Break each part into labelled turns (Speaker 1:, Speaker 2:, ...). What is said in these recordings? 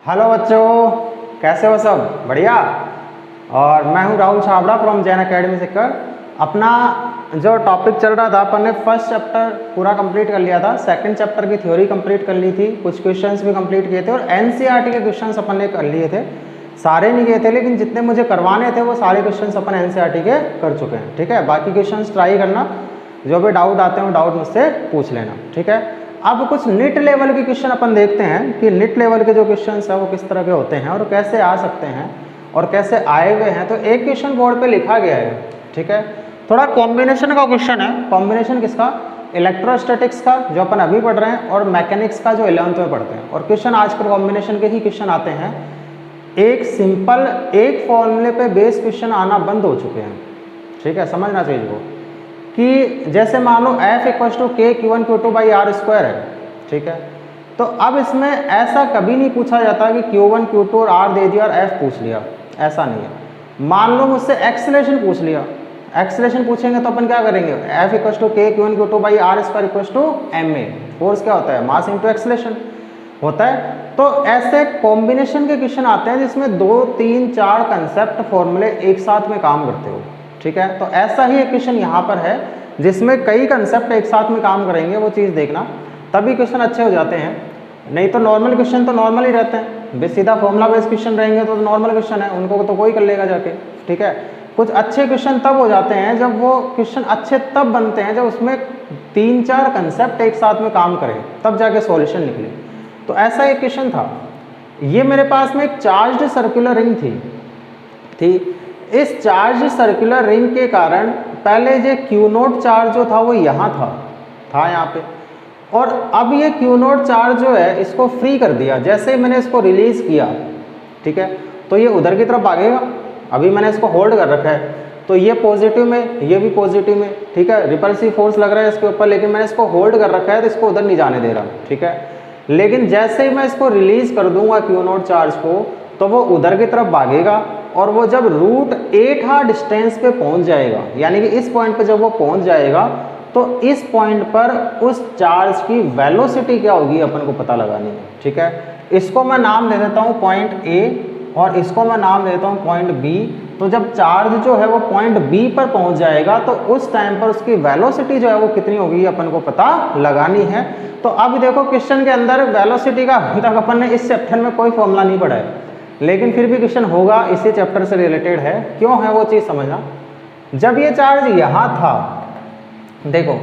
Speaker 1: Hello बच्चों, कैसे हो सब? बढ़िया। और मैं हूं राहुल छाबड़ा फ्रॉम जैन अकेडमी सीकर। अपना जो टॉपिक चल रहा था, अपन ने फर्स्ट चैप्टर पूरा कंप्लीट कर लिया था, सेकंड चैप्टर की थ्योरी कंप्लीट कर ली थी, कुछ क्वेश्चंस भी कंप्लीट किए थे और एनसीईआरटी के क्वेश्चंस अपन ने कर लिए थे। सारे नहीं किए थे, लेकिन जितने मुझे करवाने थे वो सारे क्वेश्चंस अपन एनसीईआरटी के कर चुके हैं। ठीक है, बाकी क्वेश्चंस ट्राई करना, जो भी डाउट आते हैं डाउट मुझसे पूछ लेना। ठीक है, अब कुछ निट लेवल के क्वेश्चन अपन देखते हैं कि निट लेवल के जो क्वेश्चंस हैं वो किस तरह के होते हैं और कैसे आ सकते हैं और कैसे आए हुए हैं। तो एक क्वेश्चन बोर्ड पे लिखा गया है, ठीक है, थोड़ा कॉम्बिनेशन का क्वेश्चन है। कॉम्बिनेशन किसका? इलेक्ट्रोस्टैटिक्स का, जो अपन अभी पढ़ रहे हैं, और मैकेनिक्स का, जो 11th में पढ़ते हैं। और क्वेश्चन आजकल कॉम्बिनेशन के ही क्वेश्चन आते हैं। एक सिंपल एक फॉर्मूले पे बेस क्वेश्चन आना बंद हो चुके हैं। ठीक है, समझना चाहिए वो कि जैसे मान लो F equal to K Q1 Q2 by R square है। ठीक है, तो अब इसमें ऐसा कभी नहीं पूछा जाता कि Q1 Q2 और R दे दिया और F पूछ लिया, ऐसा नहीं है। मान लो मुझसे एक्सेलरेशन पूछ लिया, एक्सेलरेशन पूछेंगे तो अपन क्या करेंगे? F equal to K Q1 Q2 by R square equal to ma। Force क्या होता है? मास इंटू एक्सेलरेशन होता है। तो ऐसे कॉम्बिनेशन के क्वेश्चन आते हैं जिसमें 2, 3, 4 कंसेप्ट फॉर्मूले एक साथ में काम करते हो। ठीक है, तो ऐसा ही एक क्वेश्चन यहाँ पर है जिसमें कई कंसेप्ट एक साथ में काम करेंगे, वो चीज़ देखना, तभी क्वेश्चन अच्छे हो जाते हैं। नहीं तो नॉर्मल क्वेश्चन तो नॉर्मल ही रहते हैं, सीधा फॉर्मूला बेस्ड क्वेश्चन रहेंगे तो नॉर्मल क्वेश्चन है, उनको तो कोई कर लेगा जाके। ठीक है, कुछ अच्छे क्वेश्चन तब हो जाते हैं जब वो क्वेश्चन अच्छे तब बनते हैं जब उसमें 3-4 कंसेप्ट एक साथ में काम करें, तब जाके सॉल्यूशन निकले। तो ऐसा एक क्वेश्चन था। ये मेरे पास में एक चार्ज्ड सर्कुलर रिंग थी। इस चार्ज सर्कुलर रिंग के कारण पहले ये Q0 चार्ज जो था वो यहाँ था यहाँ पे, और अब ये Q0 चार्ज जो है इसको फ्री कर दिया। जैसे ही मैंने इसको रिलीज किया, ठीक है, तो ये उधर की तरफ भागेगा। अभी मैंने इसको होल्ड कर रखा है, तो ये पॉजिटिव में, ये भी पॉजिटिव में। ठीक है, रिपल्सिव फोर्स लग रहा है इसके ऊपर, लेकिन मैंने इसको होल्ड कर रखा है तो इसको उधर नहीं जाने दे रहा। ठीक है, लेकिन जैसे ही मैं इसको रिलीज कर दूंगा Q0 चार्ज को, तो वो उधर की तरफ भागेगा और वो जब √8 डिस्टेंस पे पहुंच जाएगा, यानी कि इस पॉइंट पे जब वो पहुंच जाएगा, तो इस पॉइंट पर उस चार्ज की वेलोसिटी क्या होगी अपन को पता लगानी है। ठीक है, इसको मैं नाम दे देता हूँ पॉइंट A और इसको मैं नाम दे देता हूँ पॉइंट B। तो जब चार्ज जो है वो पॉइंट B पर पहुंच जाएगा तो उस टाइम पर उसकी वेलोसिटी जो है वो कितनी होगी अपन को पता लगानी है। तो अब देखो क्वेश्चन के अंदर वेलोसिटी का अभी तक अपन ने इस चैप्टर में कोई फॉर्मूला नहीं पढ़ा है, लेकिन फिर भी क्वेश्चन होगा, इसी चैप्टर से रिलेटेड है। क्यों है वो चीज़ समझना। जब ये चार्ज यहाँ था, देखो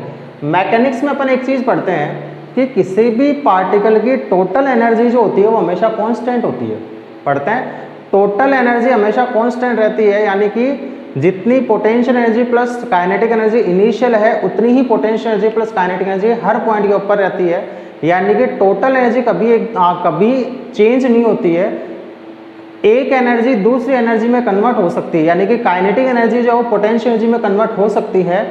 Speaker 1: मैकेनिक्स में अपन एक चीज़ पढ़ते हैं कि किसी भी पार्टिकल की टोटल एनर्जी जो होती है वो हमेशा कांस्टेंट होती है। पढ़ते हैं टोटल एनर्जी हमेशा कांस्टेंट रहती है, यानी कि जितनी potential energy plus kinetic energy initial है, उतनी ही potential energy plus kinetic energy हर पॉइंट के ऊपर रहती है। यानी कि टोटल एनर्जी कभी चेंज नहीं होती है। एक एनर्जी दूसरी एनर्जी में कन्वर्ट हो सकती है, यानी कि काइनेटिक एनर्जी जो है वो पोटेंशियल एनर्जी में कन्वर्ट हो सकती है,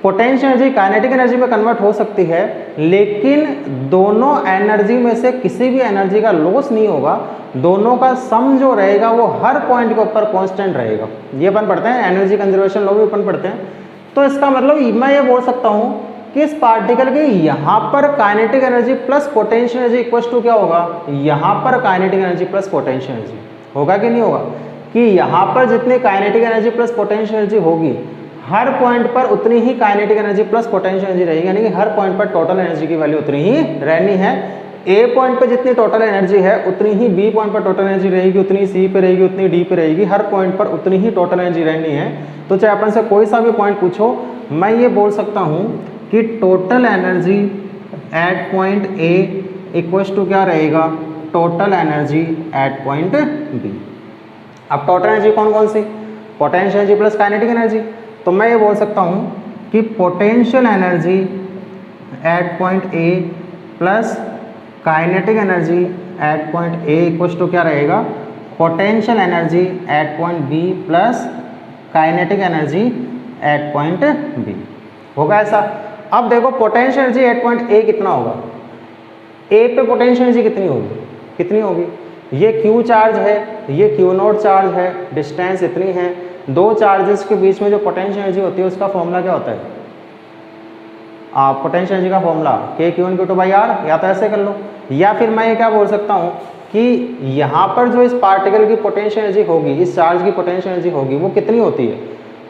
Speaker 1: पोटेंशियल एनर्जी काइनेटिक एनर्जी में कन्वर्ट हो सकती है, लेकिन दोनों एनर्जी में से किसी भी एनर्जी का लॉस नहीं होगा। दोनों का सम जो रहेगा वो हर पॉइंट के ऊपर कांस्टेंट रहेगा। ये अपन पढ़ते हैं, एनर्जी कंजर्वेशन लॉ भी अपन पढ़ते हैं। तो इसका मतलब मैं ये बोल सकता हूँ कि इस पार्टिकल के यहाँ पर kinetic energy plus potential energy equal to क्या होगा? यहाँ पर kinetic energy plus potential energy होगा कि नहीं होगा? कि यहाँ पर जितनी kinetic energy plus potential energy होगी, हर पॉइंट पर उतनी ही kinetic energy plus potential energy रहेगी, यानी कि हर पॉइंट पर टोटल एनर्जी की वैल्यू उतनी ही रहनी है। ए पॉइंट पर जितनी टोटल एनर्जी है उतनी ही बी पॉइंट पर टोटल एनर्जी रहेगी, उतनी सी पे रहेगी, उतनी डी पे रहेगी। हर पॉइंट पर उतनी ही टोटल एनर्जी रहनी है। तो चाहे अपन से कोई सा भी पॉइंट पूछो, मैं ये बोल सकता हूँ कि total energy at point A equals to क्या रहेगा? Total energy at point B. अब टोटल एनर्जी कौन कौन सी? Potential energy plus kinetic energy. तो मैं ये बोल सकता हूँ कि potential energy at point A plus kinetic energy at point A equals to क्या रहेगा? Potential energy at point B plus kinetic energy at point B. होगा ऐसा? अब देखो पोटेंशियल एनर्जी एट पॉइंट ए कितना होगा? ए पे पोटेंशियल एनर्जी कितनी होगी? कितनी होगी? ये Q चार्ज है, ये Q0 चार्ज है, डिस्टेंस इतनी है। दो चार्जेस के बीच में जो पोटेंशियल एनर्जी होती है उसका फॉर्मूला क्या होता है? पोटेंशियल एनर्जी का formula K Q1 Q2 by R. या तो ऐसे कर लो, या फिर मैं ये क्या बोल सकता हूँ कि यहाँ पर जो इस पार्टिकल की पोटेंशियल एनर्जी होगी, इस चार्ज की पोटेंशियल एनर्जी होगी, वो कितनी होती है।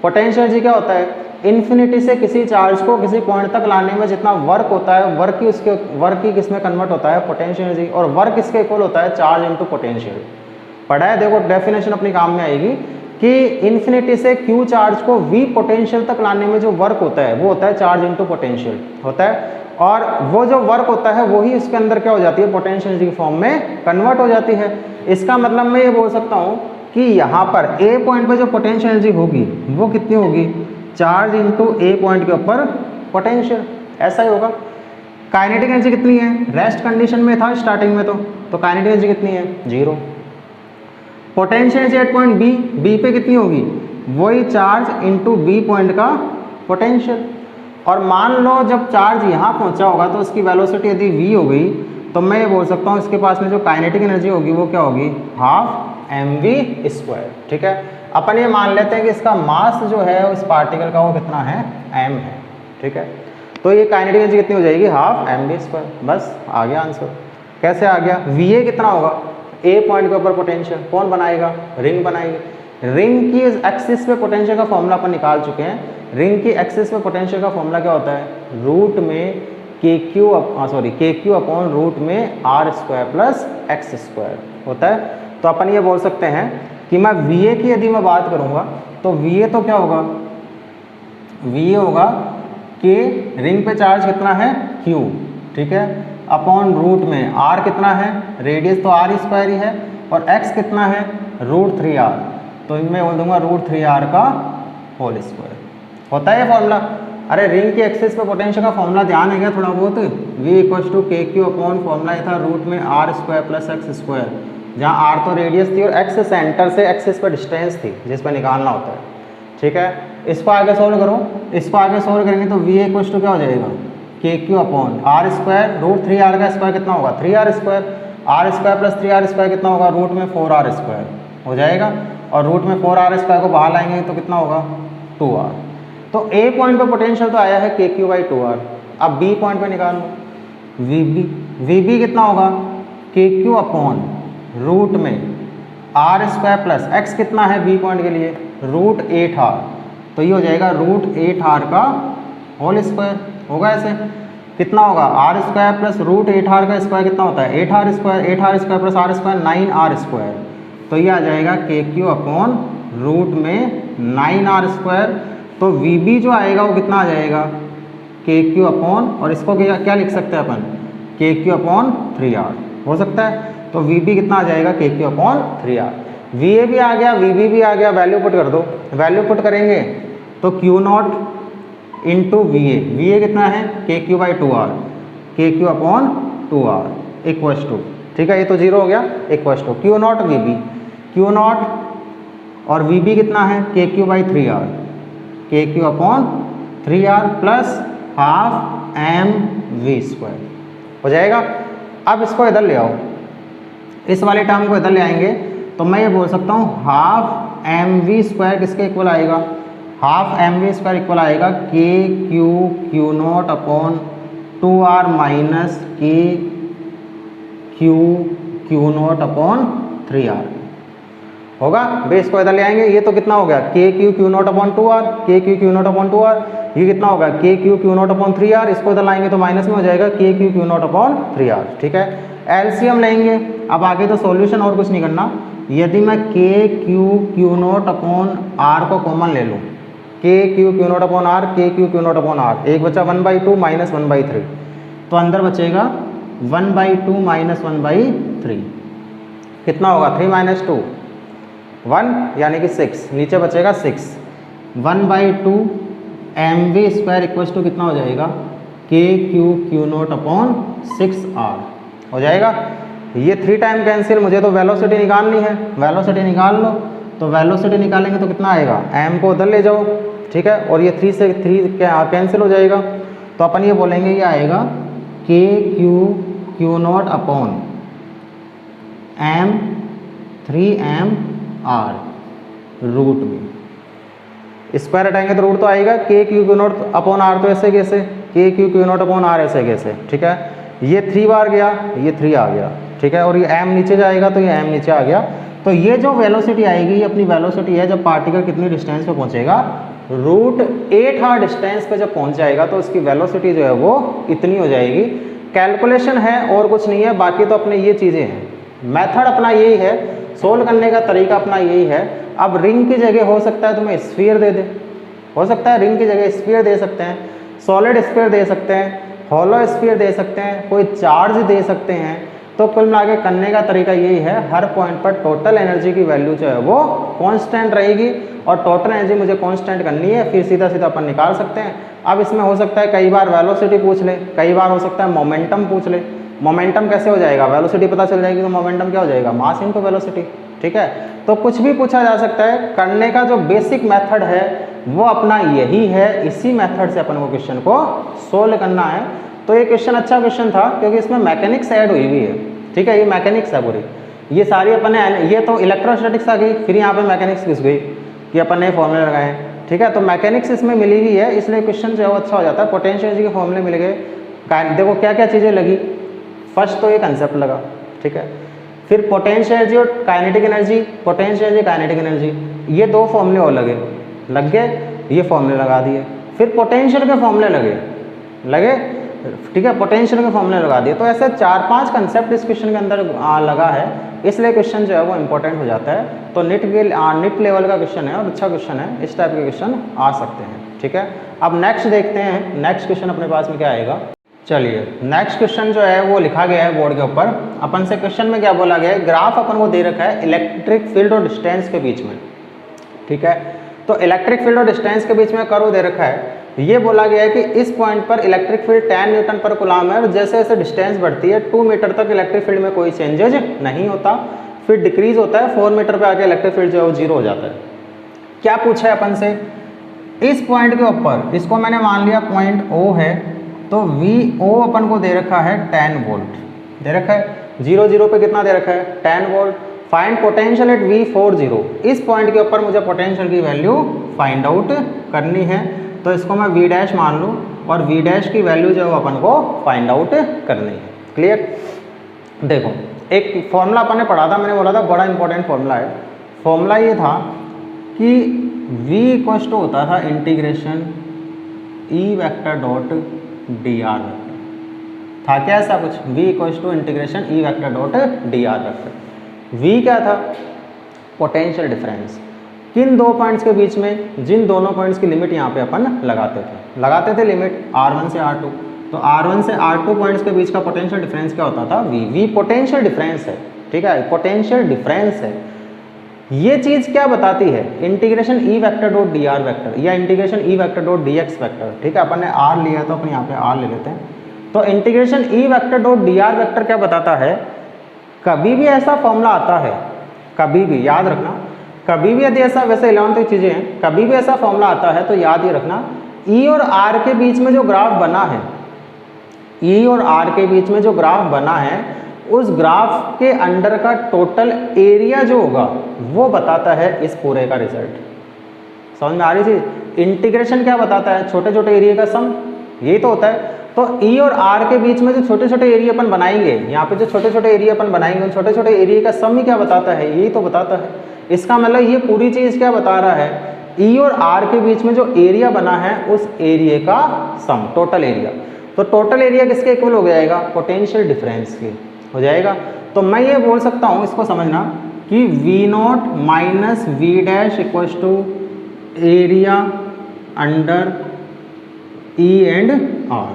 Speaker 1: पोटेंशियल एनर्जी क्या होता है, इन्फिनिटी से किसी चार्ज को किसी पॉइंट तक लाने में जितना वर्क होता है, वर्क की किस में कन्वर्ट होता है, पोटेंशियल एनर्जी। और वर्क किसके इक्वल होता है, चार्ज इनटू पोटेंशियल। पढ़ा है, देखो डेफिनेशन अपनी काम में आएगी कि इन्फिनिटी से क्यू चार्ज को वी पोटेंशियल तक लाने में जो वर्क होता है वो होता है चार्ज इनटू पोटेंशियल होता है। और वो जो वर्क होता है वही इसके अंदर क्या हो जाती है, पोटेंशियल एनर्जी की फॉर्म में कन्वर्ट हो जाती है। इसका मतलब मैं ये बोल सकता हूँ कि यहाँ पर ए पॉइंट पे जो पोटेंशियल एनर्जी होगी वो कितनी होगी, चार्ज इनटू ए पॉइंट के ऊपर पोटेंशियल, ऐसा ही होगा। काइनेटिक एनर्जी कितनी है, रेस्ट कंडीशन में था स्टार्टिंग में, तो काइनेटिक एनर्जी कितनी है, 0। Potential energy at point B पे कितनी होगी, वही चार्ज इनटू बी पॉइंट का पोटेंशियल। और मान लो जब चार्ज यहाँ पहुँचा होगा तो उसकी वेलोसिटी यदि v हो गई, तो मैं ये बोल सकता हूँ इसके पास में जो काइनेटिक एनर्जी होगी वो क्या होगी, हाफ mv²। ठीक है, अपन ये मान लेते हैं कि इसका मास जो है उस पार्टिकल का वो कितना है, m है। ठीक है, तो ये काइनेटिक एनर्जी कितनी हो जाएगी, हाफ mv²। बस आ गया आंसर। कैसे आ गया, va कितना होगा, ए पॉइंट के ऊपर पोटेंशियल कौन बनाएगा, रिंग बनाएगी। रिंग की एक्सिस पे पोटेंशियल का फॉर्मूला अपन निकाल चुके हैं। रिंग की एक्सिस पे पोटेंशियल का फॉर्मूला क्या होता है, रूट में के क्यू अपॉन रूट में r² प्लस x² होता है। तो अपन ये बोल सकते हैं कि मैं va की यदि मैं बात करूँगा तो va तो क्या होगा, va होगा कि रिंग पे चार्ज कितना है, q। ठीक है, अपॉन रूट में r कितना है, रेडियस तो r² ही है, और x कितना है, √3r। तो इनमें बोल दूंगा √3r का होल स्क्वायर होता है ये फॉर्मूला। अरे रिंग की एक्सिस पे पोटेंशियल का फॉर्मूला ध्यान है क्या थोड़ा बहुत, v = kq अपॉन फॉर्मूला ये था रूट में r² प्लस x², जहाँ r तो रेडियस थी और x सेंटर से एक्सिस पे डिस्टेंस थी जिस पर निकालना होता है। ठीक है, इसको आगे सोल्व करो, इसको आगे सोल्व करेंगे तो v = क्या हो जाएगा, kq अपॉन r² √3r का स्क्वायर कितना होगा, 3r², r² प्लस 3r² कितना होगा, रूट में 4r² हो जाएगा, और रूट में 4r² को बाहर लाएंगे तो कितना होगा, 2r। तो ए पॉइंट पे पोटेंशियल तो आया है kq/2r। अब बी पॉइंट पे निकाल लो vb कितना होगा, kq अपॉन रूट में r² प्लस x कितना है बी पॉइंट के लिए, √8r। तो ये हो जाएगा √8r का होल स्क्वायर होगा। ऐसे कितना होगा, r² प्लस √8r का स्क्वायर कितना होता है, 8r² प्लस r² 9r²। तो ये आ जाएगा kq अपॉन रूट में 9r²। तो vb जो आएगा वो कितना आ जाएगा, kq अपॉन, और इसको क्या लिख सकते हैं अपन, kq अपॉन 3r हो सकता है। तो vb कितना आ जाएगा, kq अपॉन 3r। va भी आ गया, vb भी आ गया, वैल्यू पुट कर दो। वैल्यू पुट करेंगे तो q0 इंटू va कितना है, kq/2r, kq upon 2r equals to, ठीक है, ये तो 0 हो गया, equals to q0 vb, q0 और vb कितना है, kq/3r, kq upon 3r plus half mv² हो जाएगा। अब इसको इधर ले आओ, इस वाले टर्म को इधर ले आएंगे तो मैं ये बोल सकता हूँ हाफ mv² किसके इक्वल आएगा, हाफ mv² इक्वल आएगा kq/0 upon 2r minus kq/0 upon 3r होगा। बेस को इधर ले आएंगे, ये तो कितना हो गया, kq/0 upon 2r, kq/0 upon 2r, ये कितना होगा, kq/0 अपॉन 3r। इसको इधर लाएंगे तो माइनस में हो जाएगा kq/0 अपॉन 3r। ठीक है, एलसीएम लेंगे। अब आगे तो सॉल्यूशन और कुछ नहीं करना। यदि मैं kq/0 अपॉन r को कॉमन ले लूँ, kq/0 upon r, kq/0 upon r, एक बचा 1/2 माइनस 1/3, तो अंदर बचेगा 1/2 माइनस 1/3, कितना होगा, 3 माइनस 2 1 यानी कि 6, नीचे बचेगा 6, 1/2 mv² इक्वल्स टू कितना हो जाएगा, kq/0 अपॉन 6r हो जाएगा। ये 3 टाइम कैंसिल, मुझे तो वेलोसिटी निकालनी है, वेलोसिटी निकाल लो। तो वेलोसिटी निकालेंगे तो कितना आएगा, m को उधर ले जाओ, ठीक है, और ये 3 से 3 कैंसिल हो जाएगा। तो अपन ये बोलेंगे ये आएगा kq/0 अपॉन m/3r रूट में, स्क्वायर हटाएंगे तो रूट तो आएगा, kq/0 अपॉन r तो ऐसे कैसे, kq/0 अपॉन r ऐसे कैसे, ठीक है, ये 3 बार गया, ये 3 आ गया, ठीक है, और ये m नीचे जाएगा तो ये m नीचे आ गया। तो ये जो वेलोसिटी आएगी ये अपनी वेलोसिटी है जब पार्टिकल कितनी डिस्टेंस पे पहुंचेगा, √8 r डिस्टेंस पे जब पहुंच जाएगा तो उसकी वेलोसिटी जो है वो इतनी हो जाएगी। कैलकुलेशन है और कुछ नहीं है, बाकी तो अपने ये चीज़ें हैं, मेथड अपना यही है, सोल्व करने का तरीका अपना यही है। अब रिंग की जगह हो सकता है तुम्हें स्फीयर दे दे, हो सकता है रिंग की जगह स्फीयर दे सकते हैं, सॉलिड स्फीयर दे सकते हैं, हॉलो स्फीयर दे सकते हैं, कोई चार्ज दे सकते हैं। तो कुल मिला के करने का तरीका यही है, हर पॉइंट पर टोटल एनर्जी की वैल्यू जो है वो कांस्टेंट रहेगी और टोटल एनर्जी मुझे कांस्टेंट करनी है, फिर सीधा सीधा अपन निकाल सकते हैं। अब इसमें हो सकता है कई बार वेलोसिटी पूछ ले, कई बार हो सकता है मोमेंटम पूछ ले। मोमेंटम कैसे हो जाएगा, वेलोसिटी पता चल जाएगी तो मोमेंटम क्या हो जाएगा, मास इनटू वेलोसिटी, ठीक है। तो कुछ भी पूछा जा सकता है, करने का जो बेसिक मेथड है वो अपना यही है, इसी मेथड से अपन को क्वेश्चन को सोल्व करना है। तो ये क्वेश्चन अच्छा क्वेश्चन था क्योंकि इसमें मैकेनिक्स ऐड हुई हुई है, ठीक है, ये मैकेनिक्स है पूरी, ये सारी अपन ने, ये तो इलेक्ट्रोस्टैटिक्स आ गई, फिर यहाँ पे मैकेनिक्स घुस गई कि अपन ने फॉर्मूले लगाए, ठीक है। तो मैकेनिक्स इसमें मिली हुई है, इसलिए क्वेश्चन जो है वो अच्छा हो जाता है। पोटेंशियल एनर्जी के फॉर्मूले मिल गए, देखो क्या क्या चीज़ें लगी, फर्स्ट तो ये कंसेप्ट लगा, ठीक है, फिर पोटेंशियल एनर्जी और kinetic energy, potential energy kinetic energy, ये दो फॉर्मूले और लग गए, ये फॉर्मूले लगा दिए, फिर पोटेंशियल के फॉर्मूले लगे, ठीक है, पोटेंशियल के फॉर्मूले लगा दिए। तो ऐसे 4-5 कंसेप्ट इस क्वेश्चन के अंदर लगा है, इसलिए क्वेश्चन जो है वो इंपॉर्टेंट हो जाता है। तो निट लेवल का क्वेश्चन है और अच्छा क्वेश्चन है, इस टाइप के क्वेश्चन आ सकते हैं, ठीक है। अब नेक्स्ट देखते हैं, नेक्स्ट क्वेश्चन अपने पास में क्या आएगा। चलिए नेक्स्ट क्वेश्चन जो है वो लिखा गया है बोर्ड के ऊपर, अपन से क्वेश्चन में क्या बोला गया है, ग्राफ अपन को दे रखा है इलेक्ट्रिक फील्ड और डिस्टेंस के बीच में, ठीक है। तो इलेक्ट्रिक फील्ड और डिस्टेंस के बीच में कर्व दे रखा है, ये बोला गया है कि इस पॉइंट पर इलेक्ट्रिक फील्ड 10 न्यूटन पर कूलम है और जैसे जैसे डिस्टेंस बढ़ती है 2 मीटर तक इलेक्ट्रिक फील्ड में कोई चेंजेज नहीं होता, फिर डिक्रीज होता है, 4 मीटर पे आके इलेक्ट्रिक फील्ड जो है वो 0 हो जाता है। क्या पूछा है अपन से, इस पॉइंट के ऊपर, इसको मैंने मान लिया पॉइंट O है, तो VO अपन को दे रखा है 10 वोल्ट, दे रखा है 0 0 पे कितना दे रखा है 10 volt. Find potential at V40, इस पॉइंट के ऊपर मुझे पोटेंशियल की वैल्यू फाइंड आउट करनी है, तो इसको मैं V' मान लूँ और V' की वैल्यू जो है वो अपन को फाइंड आउट करनी है। क्लियर, देखो एक फॉर्मूला अपन ने पढ़ा था, मैंने बोला था बड़ा इंपॉर्टेंट फॉर्मूला है। फॉर्मूला ये था कि V इक्वल्स टू होता था integration E vector dot dr vector, था क्या ऐसा कुछ, V equals to integration E vector dot dr vector. V क्या था, पोटेंशियल डिफरेंस, किन दो पॉइंट्स के बीच में, जिन दोनों पॉइंट्स की लिमिट यहाँ पे अपन लगाते थे लिमिट R1 से R2, तो R1 से R2 पॉइंट्स के बीच का पोटेंशियल डिफरेंस क्या होता था, V पोटेंशियल डिफरेंस है, ठीक है, पोटेंशियल डिफरेंस है। ये चीज़ क्या बताती है, integration E vector dot dr vector या integration E vector dot dx vector, ठीक है, अपन ने R लिया तो अपन यहाँ पे R ले लेते हैं। तो integration E vector dot dr vector क्या बताता है, कभी भी ऐसा फॉर्मूला आता है, कभी भी याद रखना, कभी भी यदि ऐसा, वैसे 11th की चीज़ें हैं, कभी भी ऐसा फॉर्मूला आता है तो याद ही रखना E और R के बीच में जो ग्राफ बना है, E और R के बीच में जो ग्राफ बना है, उस ग्राफ के अंडर का टोटल एरिया जो होगा वो बताता है इस पूरे का रिजल्ट। समझ में आ रही थी, इंटीग्रेशन क्या बताता है, छोटे छोटे एरिया का सम, यही तो होता है। तो E और R के बीच में जो छोटे छोटे एरिया अपन बनाएंगे, यहाँ पे जो छोटे छोटे एरिया अपन बनाएंगे, उन छोटे छोटे एरिया का सम ही क्या बताता है, यही तो बताता है। इसका मतलब ये पूरी चीज़ क्या बता रहा है, E और R के बीच में जो एरिया बना है उस एरिया का सम, टोटल एरिया। तो टोटल एरिया किसके इक्वल हो जाएगा, पोटेंशियल डिफरेंस के हो जाएगा। तो मैं ये बोल सकता हूँ, इसको समझना कि V0 minus V' equals to area under E and R।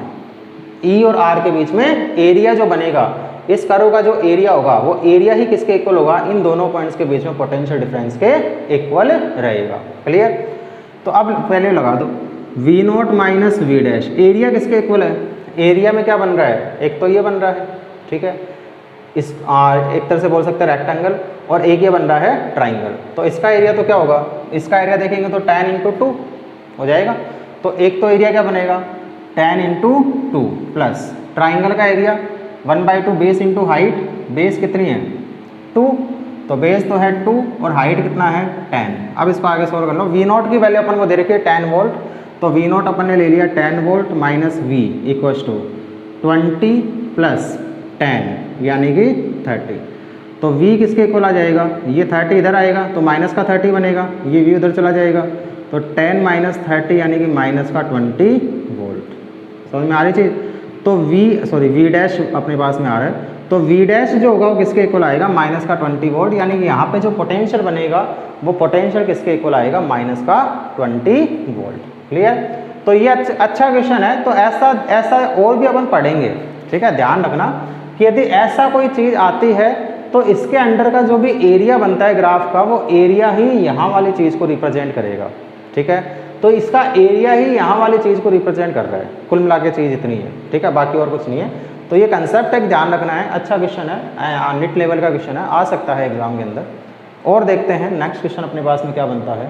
Speaker 1: E और R के बीच में एरिया जो बनेगा, इस कर्व का जो एरिया होगा वो एरिया ही किसके इक्वल होगा, इन दोनों पॉइंट्स के बीच में पोटेंशियल डिफरेंस के इक्वल रहेगा। क्लियर, तो अब पहले लगा दो V0 माइनस V', एरिया किसके इक्वल है, एरिया में क्या बन रहा है, एक तो ये बन रहा है, ठीक है, इस एक तरह से बोल सकते हैं रेक्टेंगल, और एक ये बन रहा है ट्राइंगल। तो इसका एरिया तो क्या होगा, इसका एरिया देखेंगे तो 10 इंटू 2 हो जाएगा। तो एक तो एरिया क्या बनेगा 10 इंटू 2 प्लस ट्राइंगल का area 1/2 base into height, base कितनी है 2, तो बेस तो है 2 और हाइट कितना है 10। अब इसको आगे सोल्व कर लो। V0 की वैल्यू अपन को दे रखी है 10 वोल्ट, तो V0 अपन ने ले लिया 10 volt minus V equals to 20 plus 10 यानी कि 30। तो v किसके इक्वल आ जाएगा, ये 30 इधर आएगा तो माइनस का 30 बनेगा, ये v उधर चला जाएगा तो 10 माइनस 30 यानी कि माइनस का 20 वोल्ट। समझ में आ रही चीज़। तो v डैश अपने पास में आ रहा है, तो v डैश जो होगा वो किसके इक्वल आएगा, माइनस का 20 वोल्ट, यानी कि यहाँ पे जो पोटेंशियल बनेगा वो पोटेंशियल किसके इक्वल आएगा, माइनस का 20 वोल्ट। क्लियर। तो ये अच्छा क्वेश्चन है। तो ऐसा और भी अपन पढ़ेंगे, ठीक है। ध्यान रखना कि यदि ऐसा कोई चीज़ आती है तो इसके अंडर का जो भी एरिया बनता है ग्राफ का, वो एरिया ही यहाँ वाली चीज़ को रिप्रेजेंट करेगा, ठीक है। तो इसका एरिया ही यहाँ वाली चीज़ को रिप्रेजेंट कर रहा है, कुल मिला के चीज़ इतनी है, ठीक है, बाकी और कुछ नहीं है। तो ये कंसेप्ट एक ध्यान रखना है। अच्छा क्वेश्चन है, निट लेवल का क्वेश्चन है, आ सकता है एग्जाम के अंदर। और देखते हैं नेक्स्ट क्वेश्चन अपने पास में क्या बनता है।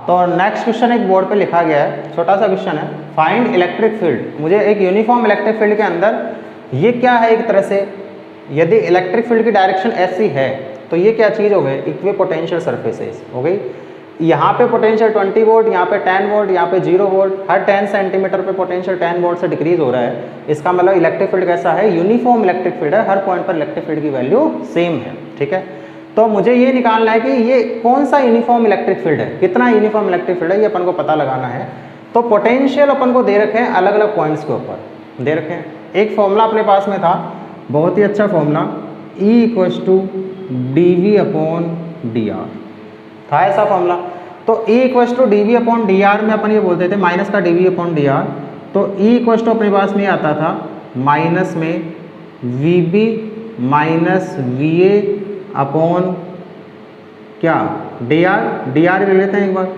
Speaker 1: तो नेक्स्ट क्वेश्चन एक बोर्ड पे लिखा गया है, छोटा सा क्वेश्चन है, फाइंड इलेक्ट्रिक फील्ड। मुझे एक यूनिफॉर्म इलेक्ट्रिक फील्ड के अंदर ये क्या है, एक तरह से यदि इलेक्ट्रिक फील्ड की डायरेक्शन ऐसी है तो ये क्या चीज़ हो गई, इक्वी पोटेंशियल सरफेसेस हो गई। यहाँ पे पोटेंशियल 20 वोल्ट, यहाँ पे 10 वोल्ट, यहाँ पे 0 वोल्ट, हर 10 सेंटीमीटर पे पोटेंशियल 10 वोल्ट से डिक्रीज हो रहा है। इसका मतलब इलेक्ट्रिक फील्ड कैसा है, यूनिफॉर्म इलेक्ट्रिक फील्ड है, हर पॉइंट पर इलेक्ट्रिक फील्ड की वैल्यू सेम है, ठीक है। तो मुझे ये निकालना है कि ये कौन सा यूनिफॉर्म इलेक्ट्रिक फील्ड है, कितना यूनिफॉर्म इलेक्ट्रिक फील्ड है, ये अपन को पता लगाना है। तो पोटेंशियल अपन को दे रखे हैं अलग अलग पॉइंट्स के ऊपर दे रखे हैं। एक फॉर्मूला अपने पास में था, बहुत ही अच्छा फॉर्मूला, E = dV/dr था ऐसा फॉर्मूला। तो E = dV/dr में अपन ये बोलते थे माइनस का dV/dr। तो E = अपने पास में आता था माइनस में VB माइनस VA अपॉन क्या dr ले लेते हैं एक बार,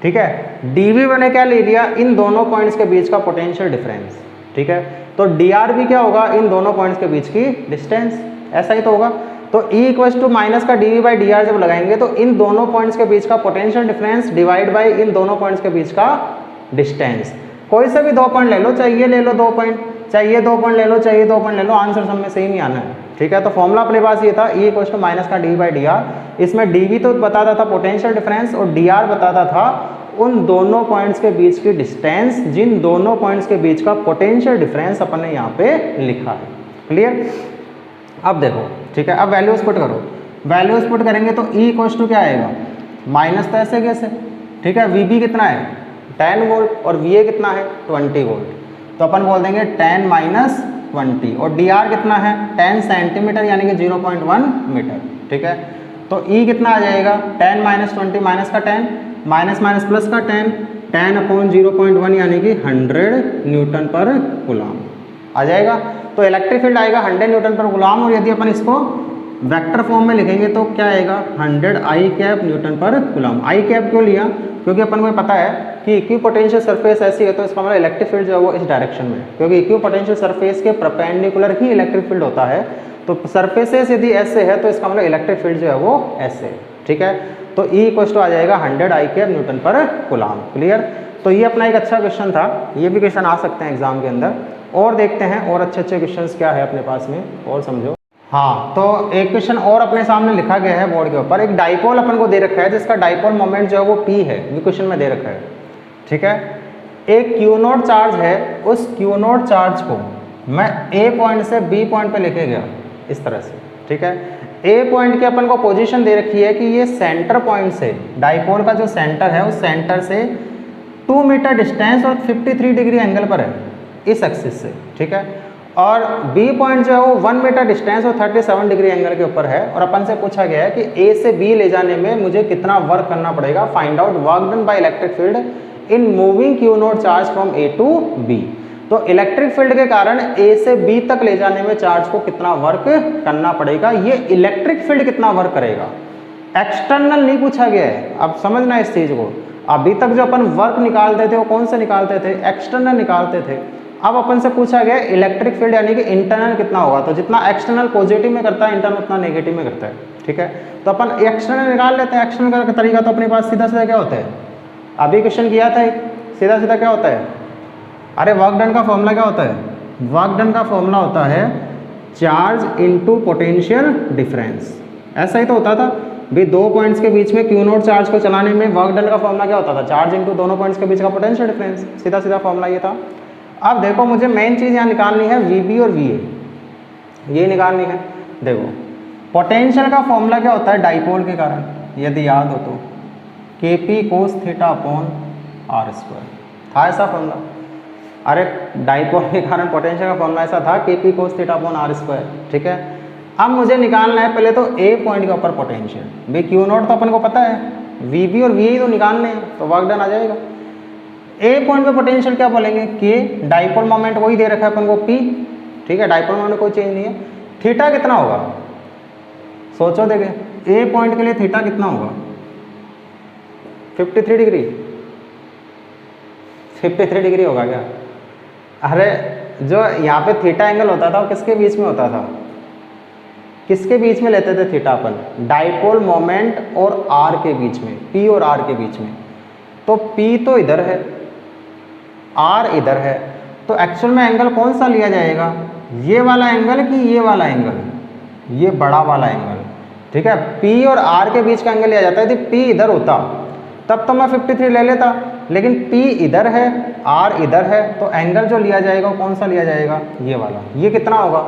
Speaker 1: ठीक है। dV मैंने क्या ले लिया, इन दोनों पॉइंट्स के बीच का पोटेंशियल डिफरेंस, ठीक है। तो dr भी क्या होगा, इन दोनों पॉइंट्स के बीच की डिस्टेंस, ऐसा ही तो होगा। तो E = माइनस का dV/dr जब लगाएंगे तो इन दोनों पॉइंट्स के बीच का पोटेंशियल डिफरेंस डिवाइड बाय इन दोनों पॉइंट्स के बीच का डिस्टेंस। कोई से भी दो पॉइंट ले लो, चाहिए ले लो 2 पॉइंट, चाहिए 2 पॉइंट ले लो, चाहिए 2 पॉइंट ले लो, आंसर सब में सेम ही आना है, ठीक है। तो फॉर्मूला अपने पास ये था, E = माइनस का dV/dr। इसमें dV तो बताता था पोटेंशियल डिफरेंस और dr बताता था उन दोनों पॉइंट्स के बीच की डिस्टेंस, जिन दोनों पॉइंट्स के बीच का पोटेंशियल डिफरेंस अपन ने यहाँ पे लिखा है। क्लियर। अब देखो, ठीक है, अब वैल्यूज पुट करो। वैल्यूज पुट करेंगे तो E = क्या आएगा, माइनस तो ऐसे कैसे, ठीक है। VB कितना है 10 वोल्ट और VA कितना है 20 वोल्ट। तो अपन बोल देंगे 10 माइनस 20 और dr कितना है 10 सेंटीमीटर यानी कि 0.1 मीटर, ठीक है। तो E कितना आ जाएगा 10 माइनस 20 माइनस का 10 माइनस माइनस प्लस का 10/0.1 यानी कि 100 न्यूटन पर कूलम आ जाएगा। तो इलेक्ट्रिक फील्ड आएगा 100 न्यूटन पर कूलम। और यदि अपन इसको वेक्टर फॉर्म में लिखेंगे तो क्या आएगा 100 I कैप न्यूटन पर कूलम। I कैप क्यों लिया, क्योंकि अपन को पता है कि इक्वी पोटेंशियल सरफेस ऐसी है तो इसका मतलब इलेक्ट्रिक फील्ड जो है वो इस डायरेक्शन में, क्योंकि इक्वी पोटेंशियल सरफेस के परपेंडिकुलर ही इलेक्ट्रिक फील्ड होता है। तो सरफेसेस यदि ऐसे है तो इसका मतलब इलेक्ट्रिक फील्ड जो है वो ऐसे, ठीक है। तो E = आ जाएगा 100 I कैप न्यूटन पर कूलम। क्लियर। तो ये अपना एक अच्छा क्वेश्चन था, ये भी क्वेश्चन आ सकते हैं एग्जाम के अंदर। और देखते हैं और अच्छे अच्छे क्वेश्चंस क्या है अपने पास में, और समझो। हाँ, तो एक क्वेश्चन और अपने सामने लिखा गया है बोर्ड के ऊपर। एक डाइपोल अपन को दे रखा है जिसका डाइपोल मोमेंट जो है वो P है, ये क्वेश्चन में दे रखा है, ठीक है। एक Q0 चार्ज है, उस Q0 चार्ज को मैं A पॉइंट से B पॉइंट पे लेके गया इस तरह से, ठीक है। A पॉइंट की अपन को पोजीशन दे रखी है कि ये सेंटर पॉइंट से, डाइपोल का जो सेंटर है उस सेंटर से 2 मीटर डिस्टेंस और 53 डिग्री एंगल पर है इस एक्सिस से, ठीक है। और B पॉइंट जो है वो 1 मीटर डिस्टेंस और 37 डिग्री एंगल के ऊपर है। और अपन से पूछा गया है कि A से B ले जाने में मुझे कितना वर्क करना पड़ेगा। Find out work done by electric field in moving Q0 charge from A to B। तो इलेक्ट्रिक फील्ड के कारण A से B तक ले जाने में चार्ज को कितना वर्क करना पड़ेगा, ये इलेक्ट्रिक फील्ड कितना वर्क करेगा, एक्सटर्नल नहीं पूछा गया है। अब समझना इस चीज को, अभी तक जो अपन वर्क निकालते थे वो कौन से निकालते थे, एक्सटर्नल निकालते थे। अब अपन से पूछा गया इलेक्ट्रिक फील्ड यानी कि इंटरनल कितना होगा। तो जितना एक्सटर्नल पॉजिटिव में करता है इंटरनल उतना नेगेटिव में करता है, ठीक है। तो अपन एक्सटर्नल निकाल लेते हैं। एक्सटर्नल का तरीका तो अपने पास सीधा सीधा क्या होता है, अभी क्वेश्चन किया था, सीधा सीधा क्या होता है, अरे वर्क डन का फॉर्मूला क्या होता है, वर्क डन का फॉर्मूला होता है चार्ज इनटू पोटेंशियल डिफरेंस। ऐसा ही तो होता था भाई, दो पॉइंट्स के बीच में Q0 चार्ज को चलाने में वर्क डन का फॉर्मूला क्या होता था, चार्ज इनटू दोनों पॉइंट्स के बीच का पोटेंशियल डिफरेंस। सीधा सीधा फॉर्मूला ये था। अब देखो मुझे मेन चीज़ यहाँ निकालनी है VB और VA। ये निकालनी है। देखो पोटेंशियल का फॉर्मूला क्या होता है डाइपोल के कारण, यदि याद हो तो K P cos theta upon R square था ऐसा फॉर्मूला। अरे डाइपोल के कारण पोटेंशियल का फॉर्मूला ऐसा था K P cos theta upon R square, ठीक है। अब मुझे निकालना है पहले तो ए पॉइंट के ऊपर पोटेंशियल, भाई क्यू नॉट तो अपन को पता है, वी बी और वी ई तो निकालने हैं, तो वर्क डन आ जाएगा। ए पॉइंट पे पोटेंशियल क्या बोलेंगे के, डाइपोल मोमेंट वही दे रखा है अपन को पी, ठीक है, डाइपोल मोमेंट कोई चेंज नहीं है। थीटा कितना होगा सोचो, देखें ए पॉइंट के लिए थीटा कितना होगा 53 डिग्री, 53 डिग्री होगा क्या? अरे जो यहाँ पे थीटा एंगल होता था वो किसके बीच में होता था, किसके बीच में लेते थे थीटा अपन, डाइपोल मोमेंट और आर के बीच में, पी और आर के बीच में। तो पी तो इधर है, आर इधर है, तो एक्चुअल में एंगल कौन सा लिया जाएगा, ये वाला एंगल कि ये वाला एंगल, ये बड़ा वाला एंगल, ठीक है। पी और आर के बीच का एंगल लिया जाता है। यदि पी इधर होता तब तो मैं 53 ले लेता, लेकिन पी इधर है आर इधर है, तो एंगल जो लिया जाएगा वो कौन सा लिया जाएगा, ये वाला। ये कितना होगा,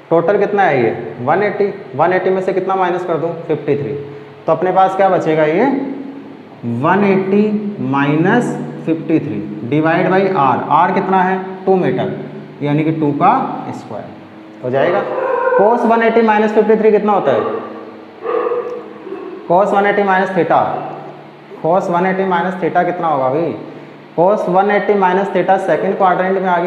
Speaker 1: टोटल कितना है ये 180, 180 में से कितना माइनस कर दूँ 53, तो अपने पास क्या बचेगा ये 180 minus 53 divide by R, R कितना है 2 मीटर, यानी कि 2 का स्क्वायर हो जाएगा। कोस 180 माइनस 53 कितना होता है, कोस 180 माइनस थीटा, कोस 180 माइनस थीटा कितना होगा भाई, कोस 180 माइनस थीटा सेकंड क्वाड्रेंट में आ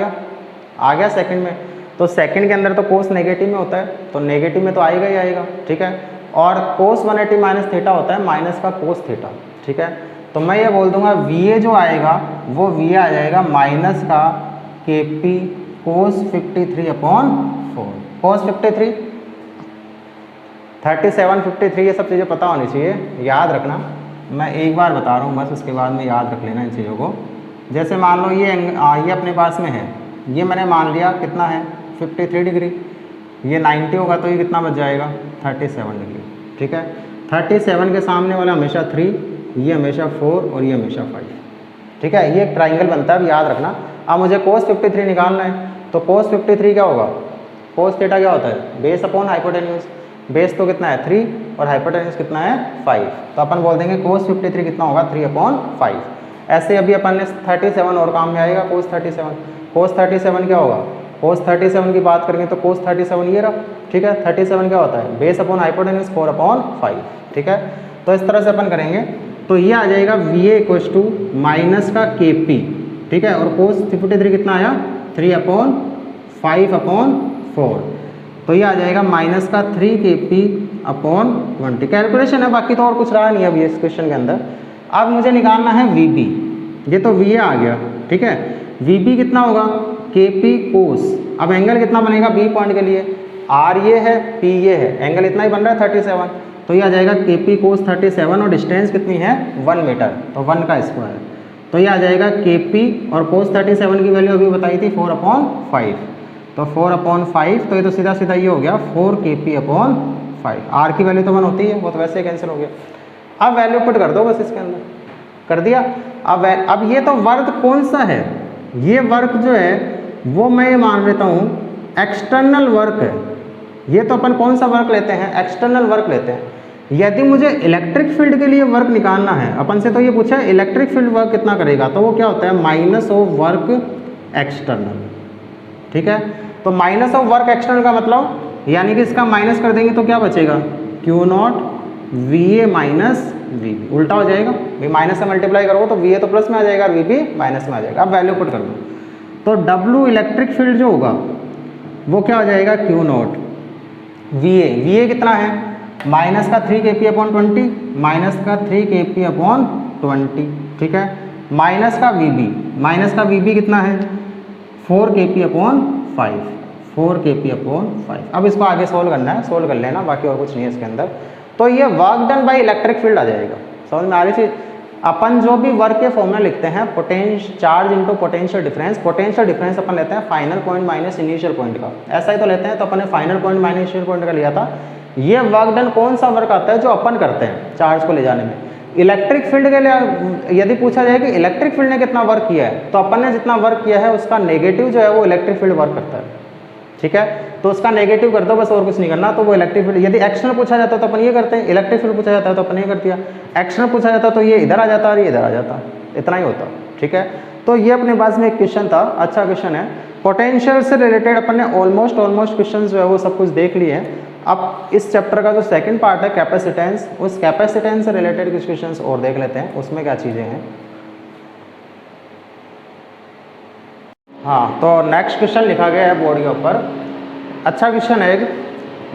Speaker 1: गया सेकंड में, तो सेकंड के अंदर तो कोस नेगेटिव में होता है, तो नेगेटिव में तो आएगा ही आएगा, ठीक है। और कोस 180 माइनस थीटा होता है माइनस का कोस थीटा, ठीक है। तो मैं ये बोल दूंगा वी ए जो आएगा वो वी ए आ जाएगा माइनस का के पी कोस 53 अपॉन 4, कोस 53 37 53 ये सब चीज़ें पता होनी चाहिए, याद रखना। मैं एक बार बता रहा हूँ बस, उसके बाद में याद रख लेना इन चीज़ों को। जैसे मान लो ये अपने पास में है, ये मैंने मान लिया कितना है 53 डिग्री, ये 90 होगा तो ये कितना बच जाएगा 37 डिग्री, ठीक है। 37 के सामने वाला हमेशा 3, ये हमेशा 4 और ये हमेशा 5, ठीक है। ये एक ट्राइंगल बनता है, अब याद रखना। अब मुझे कोस 53 निकालना है, तो कोस 53 क्या होगा, कोस थीटा क्या होता है बेस अपॉन हाइपोटेन्यूज, बेस तो कितना है 3 और हाइपोटेन्यूज कितना है 5, तो अपन बोल देंगे कोस 53 कितना होगा 3/5। ऐसे अभी अपन ने 37 और काम में आएगा, कोस 37, कोस 37 क्या होगा, कोस 37 की बात करेंगे तो कोस 37 ये रहा, ठीक है। 37 क्या होता है बेस अपॉन हाइपोटेन्यूज 4/5, ठीक है। तो इस तरह से अपन करेंगे, तो ये आ जाएगा V A equals to minus का के पी, ठीक है। और कोस 53 कितना आया 3/5/4, तो ये आ जाएगा माइनस का 3 के पी अपॉन 20। कैलकुलेशन है, बाकी तो और कुछ रहा नहीं अभी इस क्वेश्चन के अंदर। अब मुझे निकालना है वी बी, ये तो वी ए आ गया, ठीक है। वी बी कितना होगा के पी कोस, अब एंगल कितना बनेगा बी पॉइंट के लिए, आर ये है पी ये है, एंगल इतना ही बन रहा है 37, तो ये आ जाएगा के पी कोस 37 और डिस्टेंस कितनी है 1 मीटर, तो 1 का स्क्वायर, तो ये आ जाएगा के पी और कोस 37 की वैल्यू अभी बताई थी 4/5, तो 4/5, तो ये तो सीधा सीधा ये हो गया 4 के पी अपॉन 5, आर की वैल्यू तो 1 होती है, वो तो वैसे ही कैंसिल हो गया। अब वैल्यू पुट कर दो बस इसके अंदर, कर दिया। अब ये तो वर्क कौन सा है, ये वर्क जो है वो मैं ये मान लेता हूँ एक्सटर्नल वर्क है। ये तो अपन कौन सा वर्क लेते हैं, एक्सटर्नल वर्क लेते हैं। यदि मुझे इलेक्ट्रिक फील्ड के लिए वर्क निकालना है, अपन से तो ये पूछा है इलेक्ट्रिक फील्ड वर्क कितना करेगा, तो वो क्या होता है माइनस ऑफ वर्क एक्सटर्नल, ठीक है। तो माइनस ऑफ वर्क एक्सटर्नल का मतलब यानी कि इसका माइनस कर देंगे तो क्या बचेगा Q naught V A minus V B, उल्टा हो जाएगा, भाई माइनस से मल्टीप्लाई करोगे तो वी ए तो प्लस में आ जाएगा और वी बी माइनस में आ जाएगा। अब वैल्यू पुट कर दो, तो डब्ल्यू इलेक्ट्रिक फील्ड जो होगा वो क्या हो जाएगा क्यू नॉट वी ए कितना है माइनस का 3 के पी अपॉन 20, माइनस का 3 के पी अपॉन 20, ठीक है। माइनस का वी बी कितना है 4 के पी अपॉन 5, 4 के पी अपॉन 5। अब इसको आगे सोल्व करना है, सोल्व कर लेना, बाकी और कुछ नहीं है इसके अंदर। तो ये work done by electric field आ जाएगा, समझ में आ रही थी। अपन जो भी वर्क के फॉर्मूला लिखते हैं चार्ज इनटू पोटेंशियल डिफरेंस अपन लेते हैं final point minus initial point का, ऐसा ही तो लेते हैं। तो अपन ने final point minus initial point का लिया था। ये वर्क डन कौन सा वर्क आता है जो अपन करते हैं चार्ज को ले जाने में। इलेक्ट्रिक फील्ड के लिए यदि पूछा जाए कि इलेक्ट्रिक फील्ड ने कितना वर्क किया है, तो अपन ने जितना वर्क किया है उसका नेगेटिव जो है वो इलेक्ट्रिक फील्ड वर्क करता है, ठीक है। तो उसका नेगेटिव कर दो बस, और कुछ नहीं करना। तो वो इलेक्ट्रिक फील्ड, यदि एक्सटर्नल पूछा जाता तो अपन ये करते हैं, इलेक्ट्रिक फील्ड पूछा जाता है तो अपन ये कर दिया, एक्सटर्नल पूछा जाता तो ये इधर आ जाता और ये इधर आ जाता, इतना ही होता, ठीक है। तो ये अपने पास में एक क्वेश्चन था, अच्छा क्वेश्चन है। पोटेंशियल से रिलेटेड अपन ने ऑलमोस्ट क्वेश्चन जो है वो सब कुछ देख लिए हैं। अब इस चैप्टर का जो सेकंड पार्ट है कैपेसिटेंस, उस कैपेसिटेंस से रिलेटेड कुछ क्वेश्चंस और देख लेते हैं, उसमें क्या चीज़ें हैं। हाँ, तो नेक्स्ट क्वेश्चन लिखा गया है बोर्ड के ऊपर, अच्छा क्वेश्चन है।